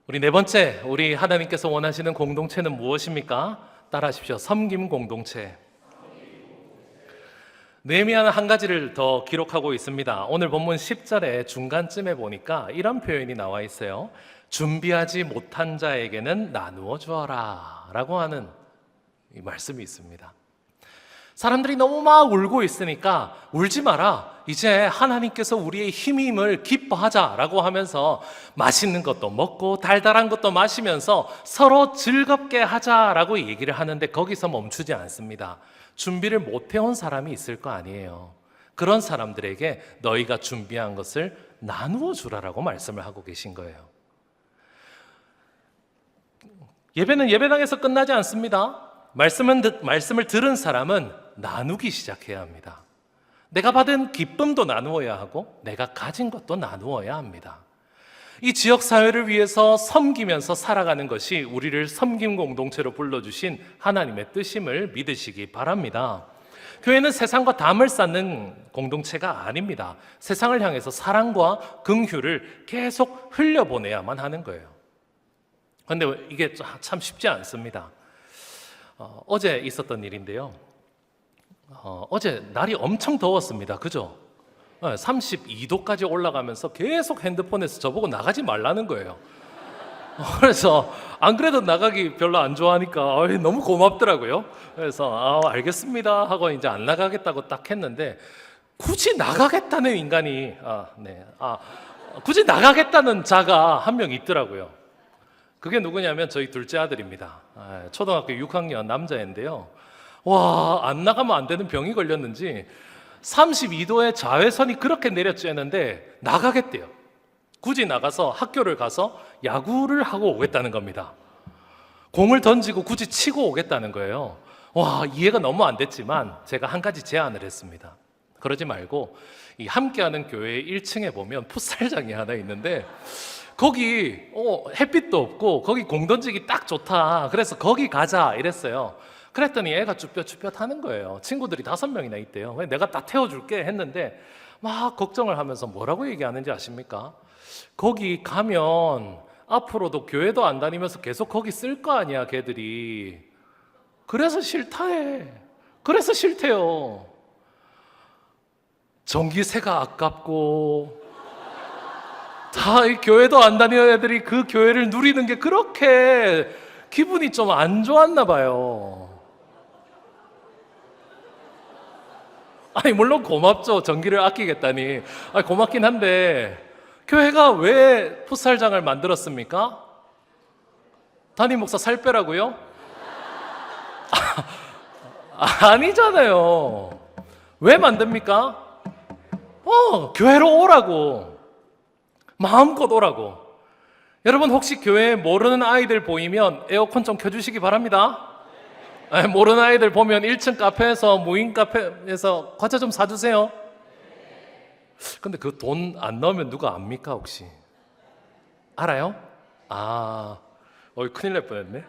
우리 네 번째, 우리 하나님께서 원하시는 공동체는 무엇입니까? 따라하십시오. 섬김 공동체. 느헤미야는 한 가지를 더 기록하고 있습니다. 오늘 본문 10절의 중간쯤에 보니까 이런 표현이 나와 있어요. 준비하지 못한 자에게는 나누어 주어라 라고 하는 이 말씀이 있습니다. 사람들이 너무 막 울고 있으니까 울지 마라. 이제 하나님께서 우리의 힘임을 기뻐하자라고 하면서 맛있는 것도 먹고 달달한 것도 마시면서 서로 즐겁게 하자라고 얘기를 하는데 거기서 멈추지 않습니다. 준비를 못 해온 사람이 있을 거 아니에요. 그런 사람들에게 너희가 준비한 것을 나누어 주라라고 말씀을 하고 계신 거예요. 예배는 예배당에서 끝나지 않습니다. 말씀을 들은 사람은 나누기 시작해야 합니다. 내가 받은 기쁨도 나누어야 하고 내가 가진 것도 나누어야 합니다. 이 지역 사회를 위해서 섬기면서 살아가는 것이 우리를 섬김 공동체로 불러주신 하나님의 뜻임을 믿으시기 바랍니다. 교회는 세상과 담을 쌓는 공동체가 아닙니다. 세상을 향해서 사랑과 긍휼을 계속 흘려보내야만 하는 거예요. 그런데 이게 참 쉽지 않습니다. 어제 있었던 일인데요. 어제 날이 엄청 더웠습니다. 그죠? 32도까지 올라가면서 계속 핸드폰에서 저보고 나가지 말라는 거예요. 그래서 안 그래도 나가기 별로 안 좋아하니까 너무 고맙더라고요. 그래서 알겠습니다 하고 이제 안 나가겠다고 딱 했는데 굳이 나가겠다는 인간이 굳이 나가겠다는 자가 한 명 있더라고요. 그게 누구냐면 저희 둘째 아들입니다. 초등학교 6학년 남자인데요. 안 나가면 안 되는 병이 걸렸는지 32도의 자외선이 그렇게 내려쬐는데 나가겠대요. 굳이 나가서 학교를 가서 야구를 하고 오겠다는 겁니다. 공을 던지고 굳이 치고 오겠다는 거예요. 이해가 너무 안 됐지만 제가 한 가지 제안을 했습니다. 그러지 말고 이 함께하는 교회 1층에 보면 풋살장이 하나 있는데 거기 햇빛도 없고 거기 공 던지기 딱 좋다. 그래서 거기 가자 이랬어요. 그랬더니 애가 쭈뼛쭈뼛 하는 거예요. 친구들이 5명이나 있대요. 내가 딱 태워줄게 했는데 막 걱정을 하면서 뭐라고 얘기하는지 아십니까? 거기 가면 앞으로도 교회도 안 다니면서 계속 거기 쓸 거 아니야 걔들이. 그래서 싫다 해. 그래서 싫대요. 전기세가 아깝고 다 이 교회도 안 다니는 애들이 그 교회를 누리는 게 그렇게 기분이 좀 안 좋았나 봐요. 아니 물론 고맙죠. 전기를 아끼겠다니. 아니, 고맙긴 한데 교회가 왜 풋살장을 만들었습니까? 담임 목사 살 빼라고요? 아니잖아요. 왜 만듭니까? 교회로 오라고. 마음껏 오라고. 여러분 혹시 교회에 모르는 아이들 보이면 에어컨 좀 켜주시기 바랍니다. 모르는 아이들 보면 1층 카페에서 무인 카페에서 과자 좀 사주세요. 근데 그 돈 안 넣으면 누가 압니까 혹시? 알아요? 큰일 날 뻔했네.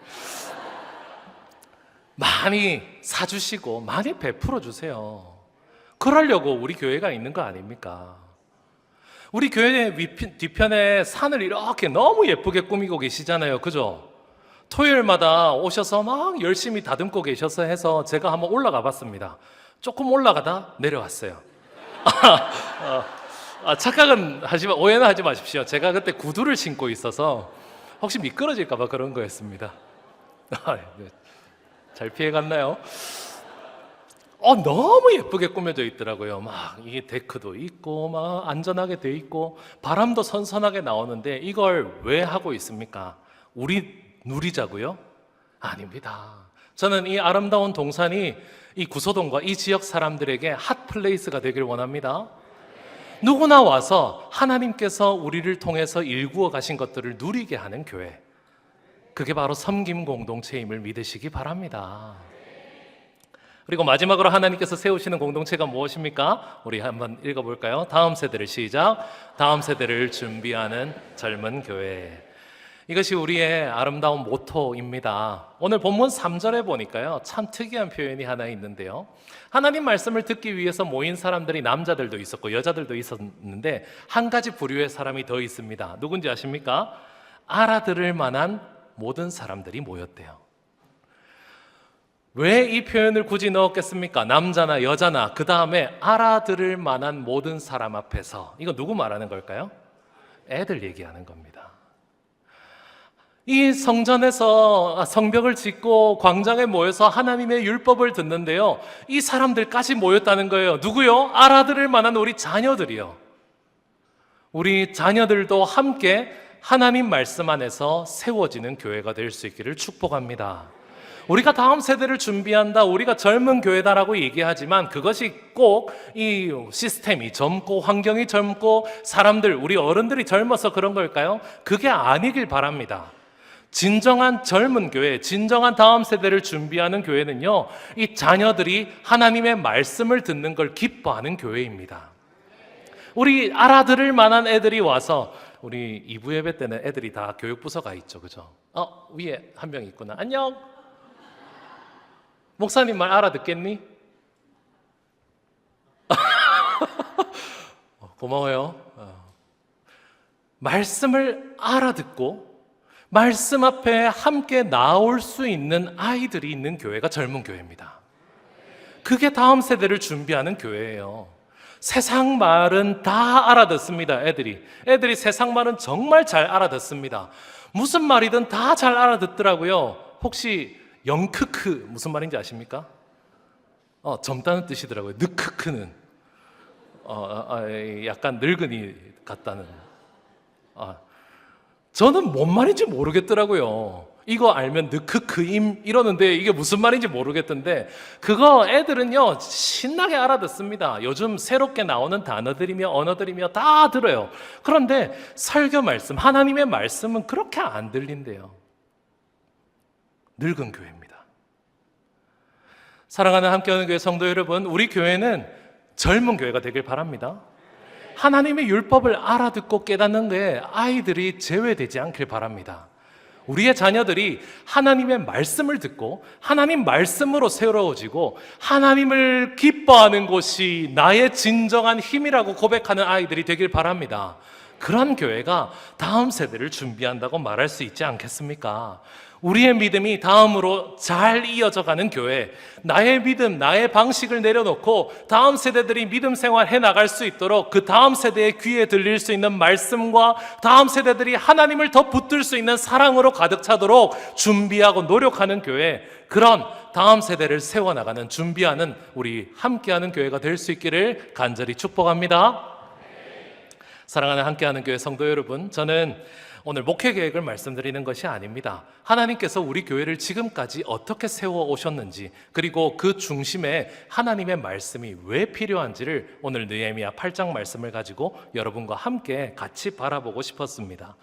많이 사주시고 많이 베풀어 주세요. 그러려고 우리 교회가 있는 거 아닙니까? 우리 교회 뒤편에 산을 이렇게 너무 예쁘게 꾸미고 계시잖아요. 그죠? 토요일마다 오셔서 막 열심히 다듬고 계셔서 해서 제가 한번 올라가 봤습니다. 조금 올라가다 내려왔어요. 착각은 오해는 하지 마십시오. 제가 그때 구두를 신고 있어서 혹시 미끄러질까 봐 그런 거였습니다. 잘 피해갔나요? 너무 예쁘게 꾸며져 있더라고요. 막 이게 데크도 있고 막 안전하게 돼 있고 바람도 선선하게 나오는데 이걸 왜 하고 있습니까? 우리 누리자고요? 아닙니다. 저는 이 아름다운 동산이 이 구소동과 이 지역 사람들에게 핫플레이스가 되길 원합니다. 누구나 와서 하나님께서 우리를 통해서 일구어 가신 것들을 누리게 하는 교회, 그게 바로 섬김 공동체임을 믿으시기 바랍니다. 그리고 마지막으로 하나님께서 세우시는 공동체가 무엇입니까? 우리 한번 읽어볼까요? 다음 세대를 시작. 다음 세대를 준비하는 젊은 교회. 이것이 우리의 아름다운 모토입니다. 오늘 본문 3절에 보니까요, 참 특이한 표현이 하나 있는데요. 하나님 말씀을 듣기 위해서 모인 사람들이 남자들도 있었고 여자들도 있었는데 한 가지 부류의 사람이 더 있습니다. 누군지 아십니까? 알아들을 만한 모든 사람들이 모였대요. 왜 이 표현을 굳이 넣었겠습니까? 남자나 여자나 그 다음에 알아들을 만한 모든 사람 앞에서. 이거 누구 말하는 걸까요? 애들 얘기하는 겁니다. 이 성전에서 성벽을 짓고 광장에 모여서 하나님의 율법을 듣는데요, 이 사람들까지 모였다는 거예요. 누구요? 알아들을 만한 우리 자녀들이요. 우리 자녀들도 함께 하나님 말씀 안에서 세워지는 교회가 될 수 있기를 축복합니다. 우리가 다음 세대를 준비한다, 우리가 젊은 교회다라고 얘기하지만 그것이 꼭 이 시스템이 젊고 환경이 젊고 사람들, 우리 어른들이 젊어서 그런 걸까요? 그게 아니길 바랍니다. 진정한 젊은 교회, 진정한 다음 세대를 준비하는 교회는요, 이 자녀들이 하나님의 말씀을 듣는 걸 기뻐하는 교회입니다. 우리 알아들을 만한 애들이 와서, 우리 2부 예배 때는 애들이 다 교육부서가 있죠, 그죠? 위에 한 명 있구나. 안녕. 목사님 말 알아듣겠니? 고마워요. 말씀을 알아듣고 말씀 앞에 함께 나올 수 있는 아이들이 있는 교회가 젊은 교회입니다. 그게 다음 세대를 준비하는 교회예요. 세상 말은 다 알아듣습니다. 애들이 세상 말은 정말 잘 알아듣습니다. 무슨 말이든 다 잘 알아듣더라고요. 혹시 영크크 무슨 말인지 아십니까? 젊다는 뜻이더라고요. 느크크는 약간 늙은이 같다는. 저는 뭔 말인지 모르겠더라고요. 이거 알면 느크크임 이러는데 이게 무슨 말인지 모르겠던데, 그거 애들은요 신나게 알아듣습니다. 요즘 새롭게 나오는 단어들이며 언어들이며 다 들어요. 그런데 설교 말씀, 하나님의 말씀은 그렇게 안 들린대요. 늙은 교회입니다. 사랑하는 함께하는 교회 성도 여러분, 우리 교회는 젊은 교회가 되길 바랍니다. 하나님의 율법을 알아듣고 깨닫는 데 아이들이 제외되지 않길 바랍니다. 우리의 자녀들이 하나님의 말씀을 듣고 하나님 말씀으로 새로워지고 하나님을 기뻐하는 곳이 나의 진정한 힘이라고 고백하는 아이들이 되길 바랍니다. 그런 교회가 다음 세대를 준비한다고 말할 수 있지 않겠습니까? 우리의 믿음이 다음으로 잘 이어져가는 교회, 나의 믿음, 나의 방식을 내려놓고 다음 세대들이 믿음 생활해 나갈 수 있도록 그 다음 세대의 귀에 들릴 수 있는 말씀과 다음 세대들이 하나님을 더 붙들 수 있는 사랑으로 가득 차도록 준비하고 노력하는 교회, 그런 다음 세대를 세워나가는, 준비하는 우리 함께하는 교회가 될 수 있기를 간절히 축복합니다. 사랑하는 함께하는 교회 성도 여러분, 저는 오늘 목회 계획을 말씀드리는 것이 아닙니다. 하나님께서 우리 교회를 지금까지 어떻게 세워 오셨는지, 그리고 그 중심에 하나님의 말씀이 왜 필요한지를 오늘 느헤미야 8장 말씀을 가지고 여러분과 함께 같이 바라보고 싶었습니다.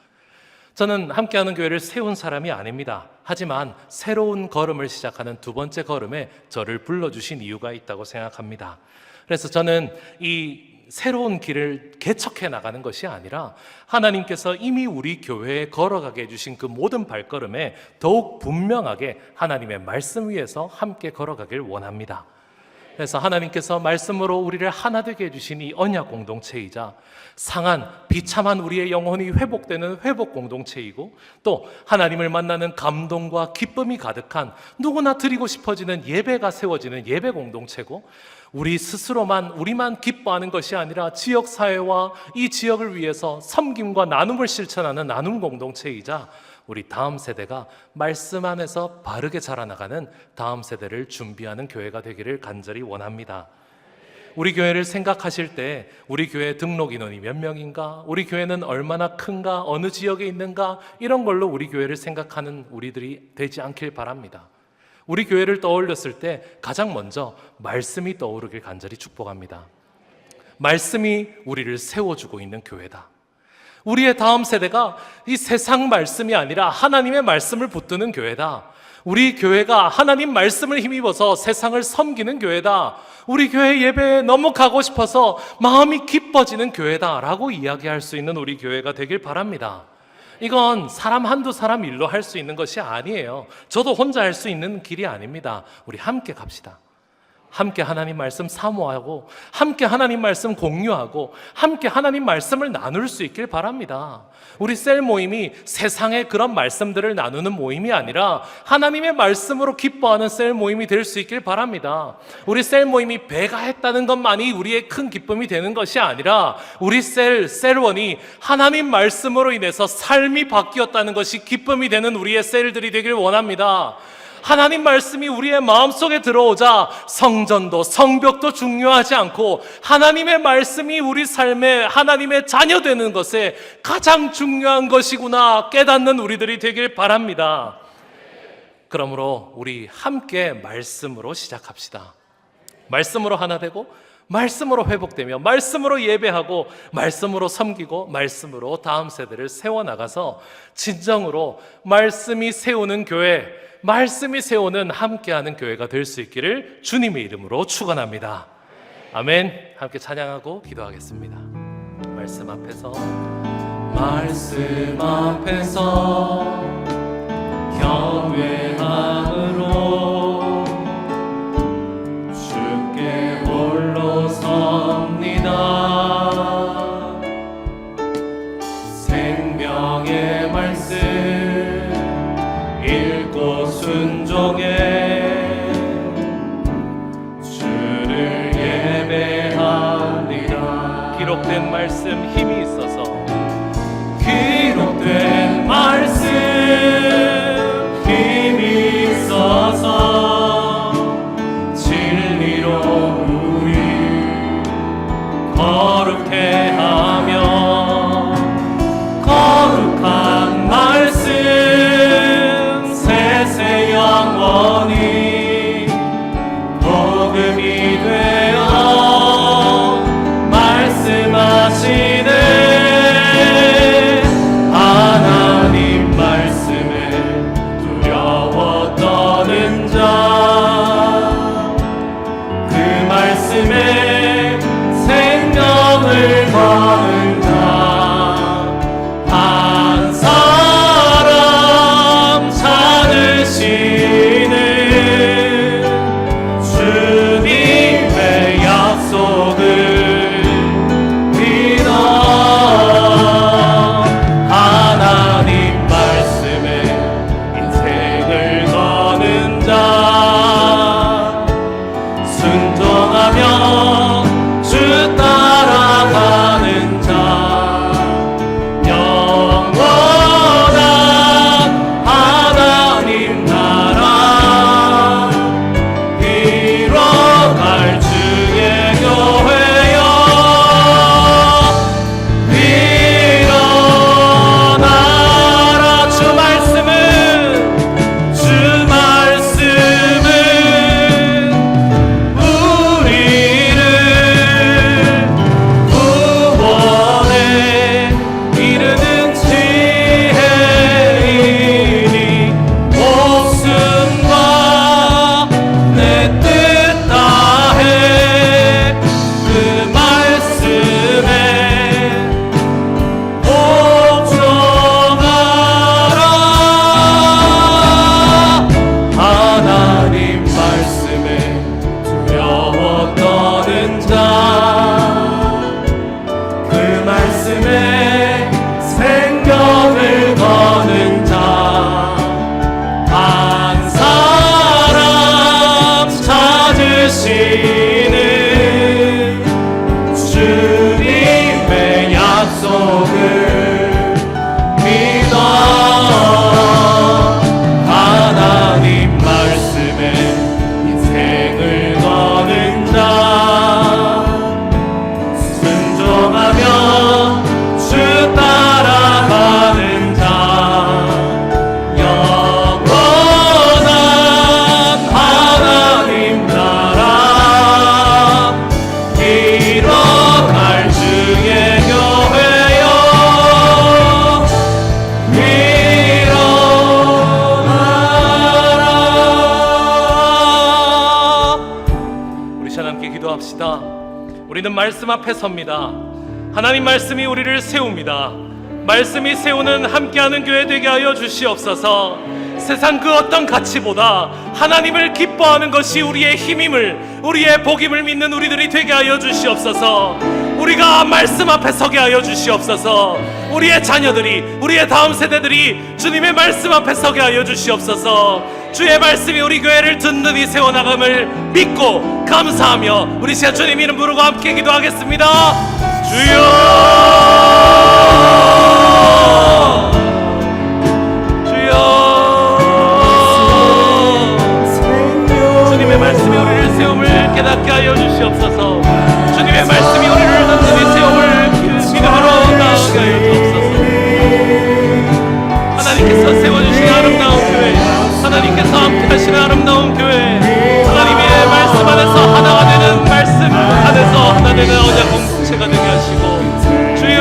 저는 함께하는 교회를 세운 사람이 아닙니다. 하지만 새로운 걸음을 시작하는 두 번째 걸음에 저를 불러주신 이유가 있다고 생각합니다. 그래서 저는 이 새로운 길을 개척해 나가는 것이 아니라 하나님께서 이미 우리 교회에 걸어가게 해주신 그 모든 발걸음에 더욱 분명하게 하나님의 말씀 위에서 함께 걸어가길 원합니다. 그래서 하나님께서 말씀으로 우리를 하나 되게 해주신 이 언약 공동체이자 상한, 비참한 우리의 영혼이 회복되는 회복 공동체이고, 또 하나님을 만나는 감동과 기쁨이 가득한 누구나 드리고 싶어지는 예배가 세워지는 예배 공동체고, 우리 스스로만, 우리만 기뻐하는 것이 아니라 지역사회와 이 지역을 위해서 섬김과 나눔을 실천하는 나눔 공동체이자 우리 다음 세대가 말씀 안에서 바르게 자라나가는 다음 세대를 준비하는 교회가 되기를 간절히 원합니다. 우리 교회를 생각하실 때 우리 교회 등록 인원이 몇 명인가, 우리 교회는 얼마나 큰가, 어느 지역에 있는가, 이런 걸로 우리 교회를 생각하는 우리들이 되지 않길 바랍니다. 우리 교회를 떠올렸을 때 가장 먼저 말씀이 떠오르길 간절히 축복합니다. 말씀이 우리를 세워주고 있는 교회다. 우리의 다음 세대가 이 세상 말씀이 아니라 하나님의 말씀을 붙드는 교회다. 우리 교회가 하나님 말씀을 힘입어서 세상을 섬기는 교회다. 우리 교회 예배에 너무 가고 싶어서 마음이 기뻐지는 교회다 라고 이야기할 수 있는 우리 교회가 되길 바랍니다. 이건 사람 한두 사람 일로 할 수 있는 것이 아니에요. 저도 혼자 할 수 있는 길이 아닙니다. 우리 함께 갑시다. 함께 하나님 말씀 사모하고, 함께 하나님 말씀 공유하고, 함께 하나님 말씀을 나눌 수 있길 바랍니다. 우리 셀 모임이 세상의 그런 말씀들을 나누는 모임이 아니라 하나님의 말씀으로 기뻐하는 셀 모임이 될 수 있길 바랍니다. 우리 셀 모임이 배가 했다는 것만이 우리의 큰 기쁨이 되는 것이 아니라 우리 셀원이 하나님 말씀으로 인해서 삶이 바뀌었다는 것이 기쁨이 되는 우리의 셀들이 되길 원합니다. 하나님 말씀이 우리의 마음속에 들어오자 성전도 성벽도 중요하지 않고 하나님의 말씀이 우리 삶에 하나님의 자녀 되는 것에 가장 중요한 것이구나 깨닫는 우리들이 되길 바랍니다. 그러므로 우리 함께 말씀으로 시작합시다. 말씀으로 하나 되고, 말씀으로 회복되며, 말씀으로 예배하고, 말씀으로 섬기고, 말씀으로 다음 세대를 세워나가서 진정으로 말씀이 세우는 교회, 말씀이 세우는 함께하는 교회가 될 수 있기를 주님의 이름으로 축원합니다. 아멘. 함께 찬양하고 기도하겠습니다. 말씀 앞에서 경외함으로 주께 홀로 섭니다. 생명의 말씀 읽고 순종해 주를 예배하리라. 기록된 말씀 힘이 있어서, 기록된 말씀 힘이 있어서 진리로 우리 거룩해 하며, 거룩한 말씀 세세 영원히 복음이 되어 말씀하시네. 하나님 말씀에 말씀에 생명을 거는 자 한 사람 찾으시는 주님의 약속을 믿어 하나님 말씀에 인생을 거는 자 순종하며 주 따라가는 자 영원한 하나님 나라 일어날 주의 교회여 일어나라. 우리 시간 함께 기도합시다. 우리는 말씀 앞에 섭니다. 하나님 말씀이 우리를 세웁니다. 말씀이 세우는 함께하는 교회 되게 하여 주시옵소서. 세상 그 어떤 가치보다 하나님을 기뻐하는 것이 우리의 힘임을, 우리의 복임을 믿는 우리들이 되게 하여 주시옵소서. 우리가 말씀 앞에 서게 하여 주시옵소서. 우리의 자녀들이, 우리의 다음 세대들이 주님의 말씀 앞에 서게 하여 주시옵소서. 주의 말씀이 우리 교회를 든든히 세워나감을 믿고 감사하며 우리 시간 주님 이름 부르고 함께 기도하겠습니다. 주여, 주여. 주님의 말씀이 우리를 세움을 깨닫게 하여 주시옵소서. 주님의 말씀이 우리를 든든히 세움을 믿음으로 나아가게 하여 주옵소서. 하나님께서 세워주신 아름다운 교회, 하나님께서 함께 하시는 아름다운 교회, 하나님의 말씀 안에서 하나가 되는 말씀 안에서 하나 되는 언약 공동체가 되게 하시고, 주여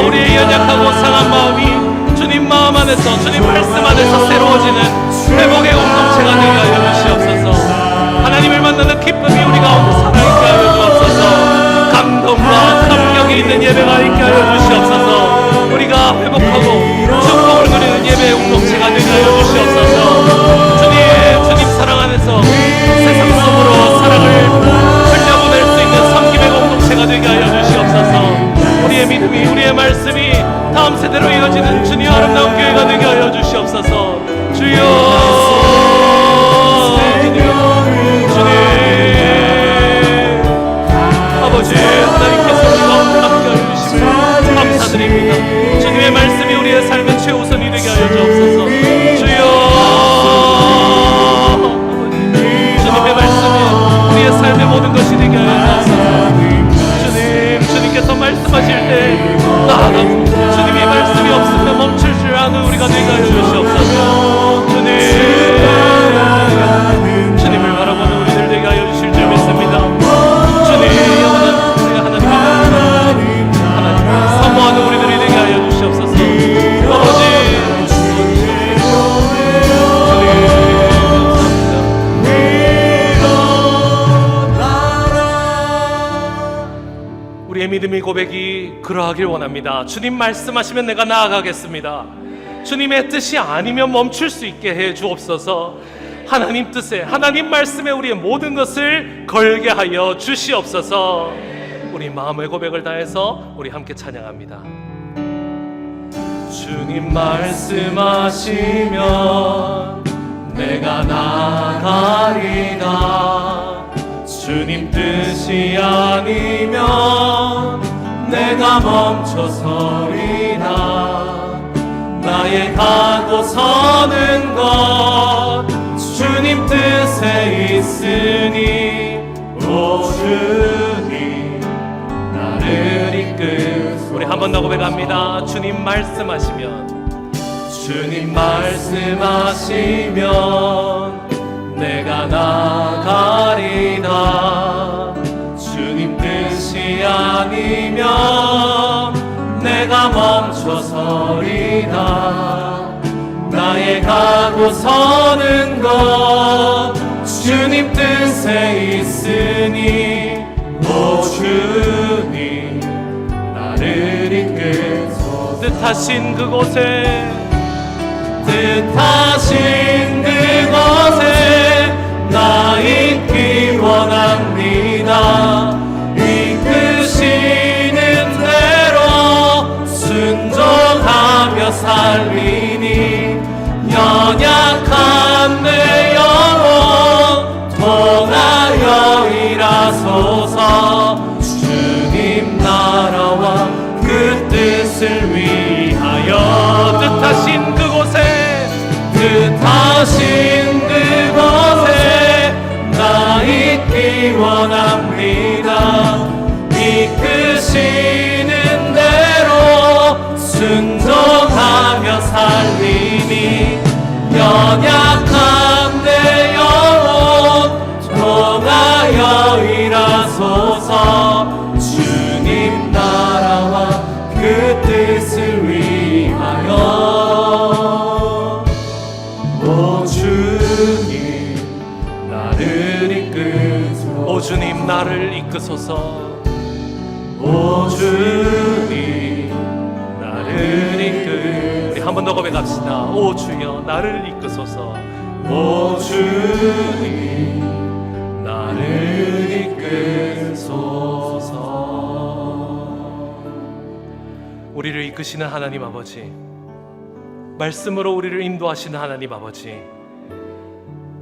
우리의 연약하고 상한 마음이 주님 마음 안에서, 주님 말씀 안에서 새로워지는 회복의 공동체가 되게 하여 주시옵소서. 하나님을 만나는 기쁨이 우리 가운데 살아있게 하여 주옵소서. 감동과 감격이 있는 예배가 있게 하여 주시옵소서. 우리가 회복하고 축복을 누리는 예배의 공동체가 되게 하여 주시옵소서. 주님 사랑 안에서 세상 속으로 사랑을 흘려보낼 수 있는 섬김의 공동체가 되게 하여 주시옵소서. 우리의 믿음이, 우리의 말씀이 다음 세대로 이어지는 주님 아름다운 교회가 되게 하여 주시옵소서. 주여, 주님 아버지, 하나님께서 우리와 함께하여 주심을 감사드립니다. 주님의 말씀이 우리의 삶의 최우선이 되게 하여 주옵소서. 주여, 주님의 말씀이 우리의 삶의 모든 것이 되게 하여 주옵소서. 주님께서 말씀하실 때 나아가고, 주님의 말씀이 없으면 멈출 줄 아는 우리가 되게 하여 주시옵소서. 주님을 바라보는 우리들 되게 하여 주실 줄 믿습니다. 주님, 영원한 하나님 사모하는 우리들이 되게 하여 주시옵소서. 아버지, 우리의 믿음의 고백이 그러하길 원합니다. 주님 말씀하시면 내가 나아가겠습니다. 주님의 뜻이 아니면 멈출 수 있게 해 주옵소서. 하나님 뜻에, 하나님 말씀에 우리의 모든 것을 걸게 하여 주시옵소서. 우리 마음의 고백을 다해서 우리 함께 찬양합니다. 주님 말씀하시면 내가 나가리다. 주님 뜻이 아니면 내가 멈춰서리다. 나의 가고 서는 것 주님 뜻에 있으니 오 주님 나를 이끄소서. 우리 한 번 더 고백합니다. 주님 말씀하시면, 주님 말씀하시면 내가 나가리다. 주님 뜻이 아니면 내가 멈춰서리다. 나의 가고 서는 것 주님 뜻에 있으니 오 주님 나를 이끌소서. 뜻하신 그곳에, 뜻하신 그곳에 나 있기 원합니다. 이끄시는 대로 뜻을 위하여 뜻하신 그곳에 나 있기 원합니다. 이끄시는 대로 순종하며 살리니 연약한 내 영혼 통하여 일하소서. 주님 나라와 그 뜻을 위하여 오 주님 나를 이끄소서. 오 주님 나를 이끄소서. 오 주님 나를 이끄소서. 우리 한 번 더 고백합시다. 오 주여 나를 이끄소서. 오 주님 나를 이끄소서. 우리를 이끄시는 하나님 아버지, 말씀으로 우리를 인도하시는 하나님 아버지,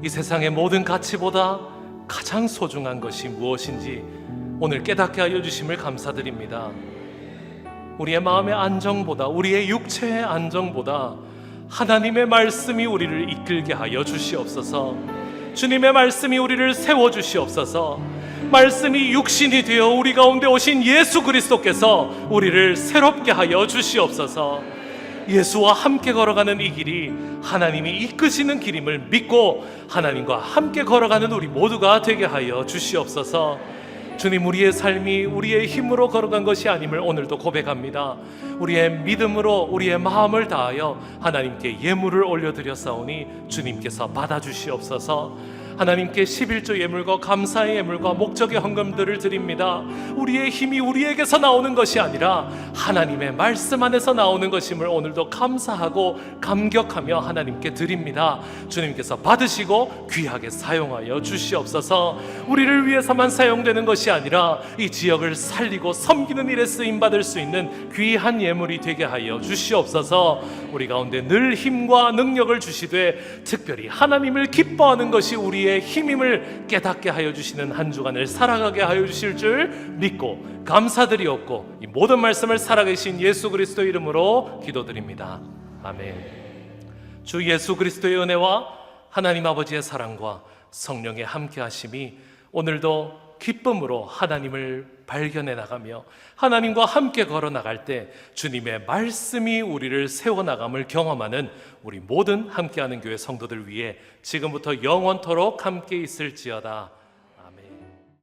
이 세상의 모든 가치보다 가장 소중한 것이 무엇인지 오늘 깨닫게 하여 주심을 감사드립니다. 우리의 마음의 안정보다, 우리의 육체의 안정보다 하나님의 말씀이 우리를 이끌게 하여 주시옵소서. 주님의 말씀이 우리를 세워주시옵소서. 말씀이 육신이 되어 우리 가운데 오신 예수 그리스도께서 우리를 새롭게 하여 주시옵소서. 예수와 함께 걸어가는 이 길이 하나님이 이끄시는 길임을 믿고 하나님과 함께 걸어가는 우리 모두가 되게 하여 주시옵소서. 주님, 우리의 삶이 우리의 힘으로 걸어간 것이 아님을 오늘도 고백합니다. 우리의 믿음으로 우리의 마음을 다하여 하나님께 예물을 올려드렸사오니 주님께서 받아주시옵소서. 하나님께 11조 예물과 감사의 예물과 목적의 헌금들을 드립니다. 우리의 힘이 우리에게서 나오는 것이 아니라 하나님의 말씀 안에서 나오는 것임을 오늘도 감사하고 감격하며 하나님께 드립니다. 주님께서 받으시고 귀하게 사용하여 주시옵소서. 우리를 위해서만 사용되는 것이 아니라 이 지역을 살리고 섬기는 일에 쓰임받을 수 있는 귀한 예물이 되게 하여 주시옵소서. 우리 가운데 늘 힘과 능력을 주시되 특별히 하나님을 기뻐하는 것이 우리의 힘임을 깨닫게 하여 주시는 한 주간을 살아가게 하여 주실 줄 믿고 감사드리옵고 이 모든 말씀을 살아계신 예수 그리스도 이름으로 기도드립니다. 아멘. 주 예수 그리스도의 은혜와 하나님 아버지의 사랑과 성령의 함께하심이 오늘도 기쁨으로 하나님을 발견해 나가며 하나님과 함께 걸어 나갈 때 주님의 말씀이 우리를 세워나감을 경험하는 우리 모든 함께하는 교회 성도들 위해 지금부터 영원토록 함께 있을지어다.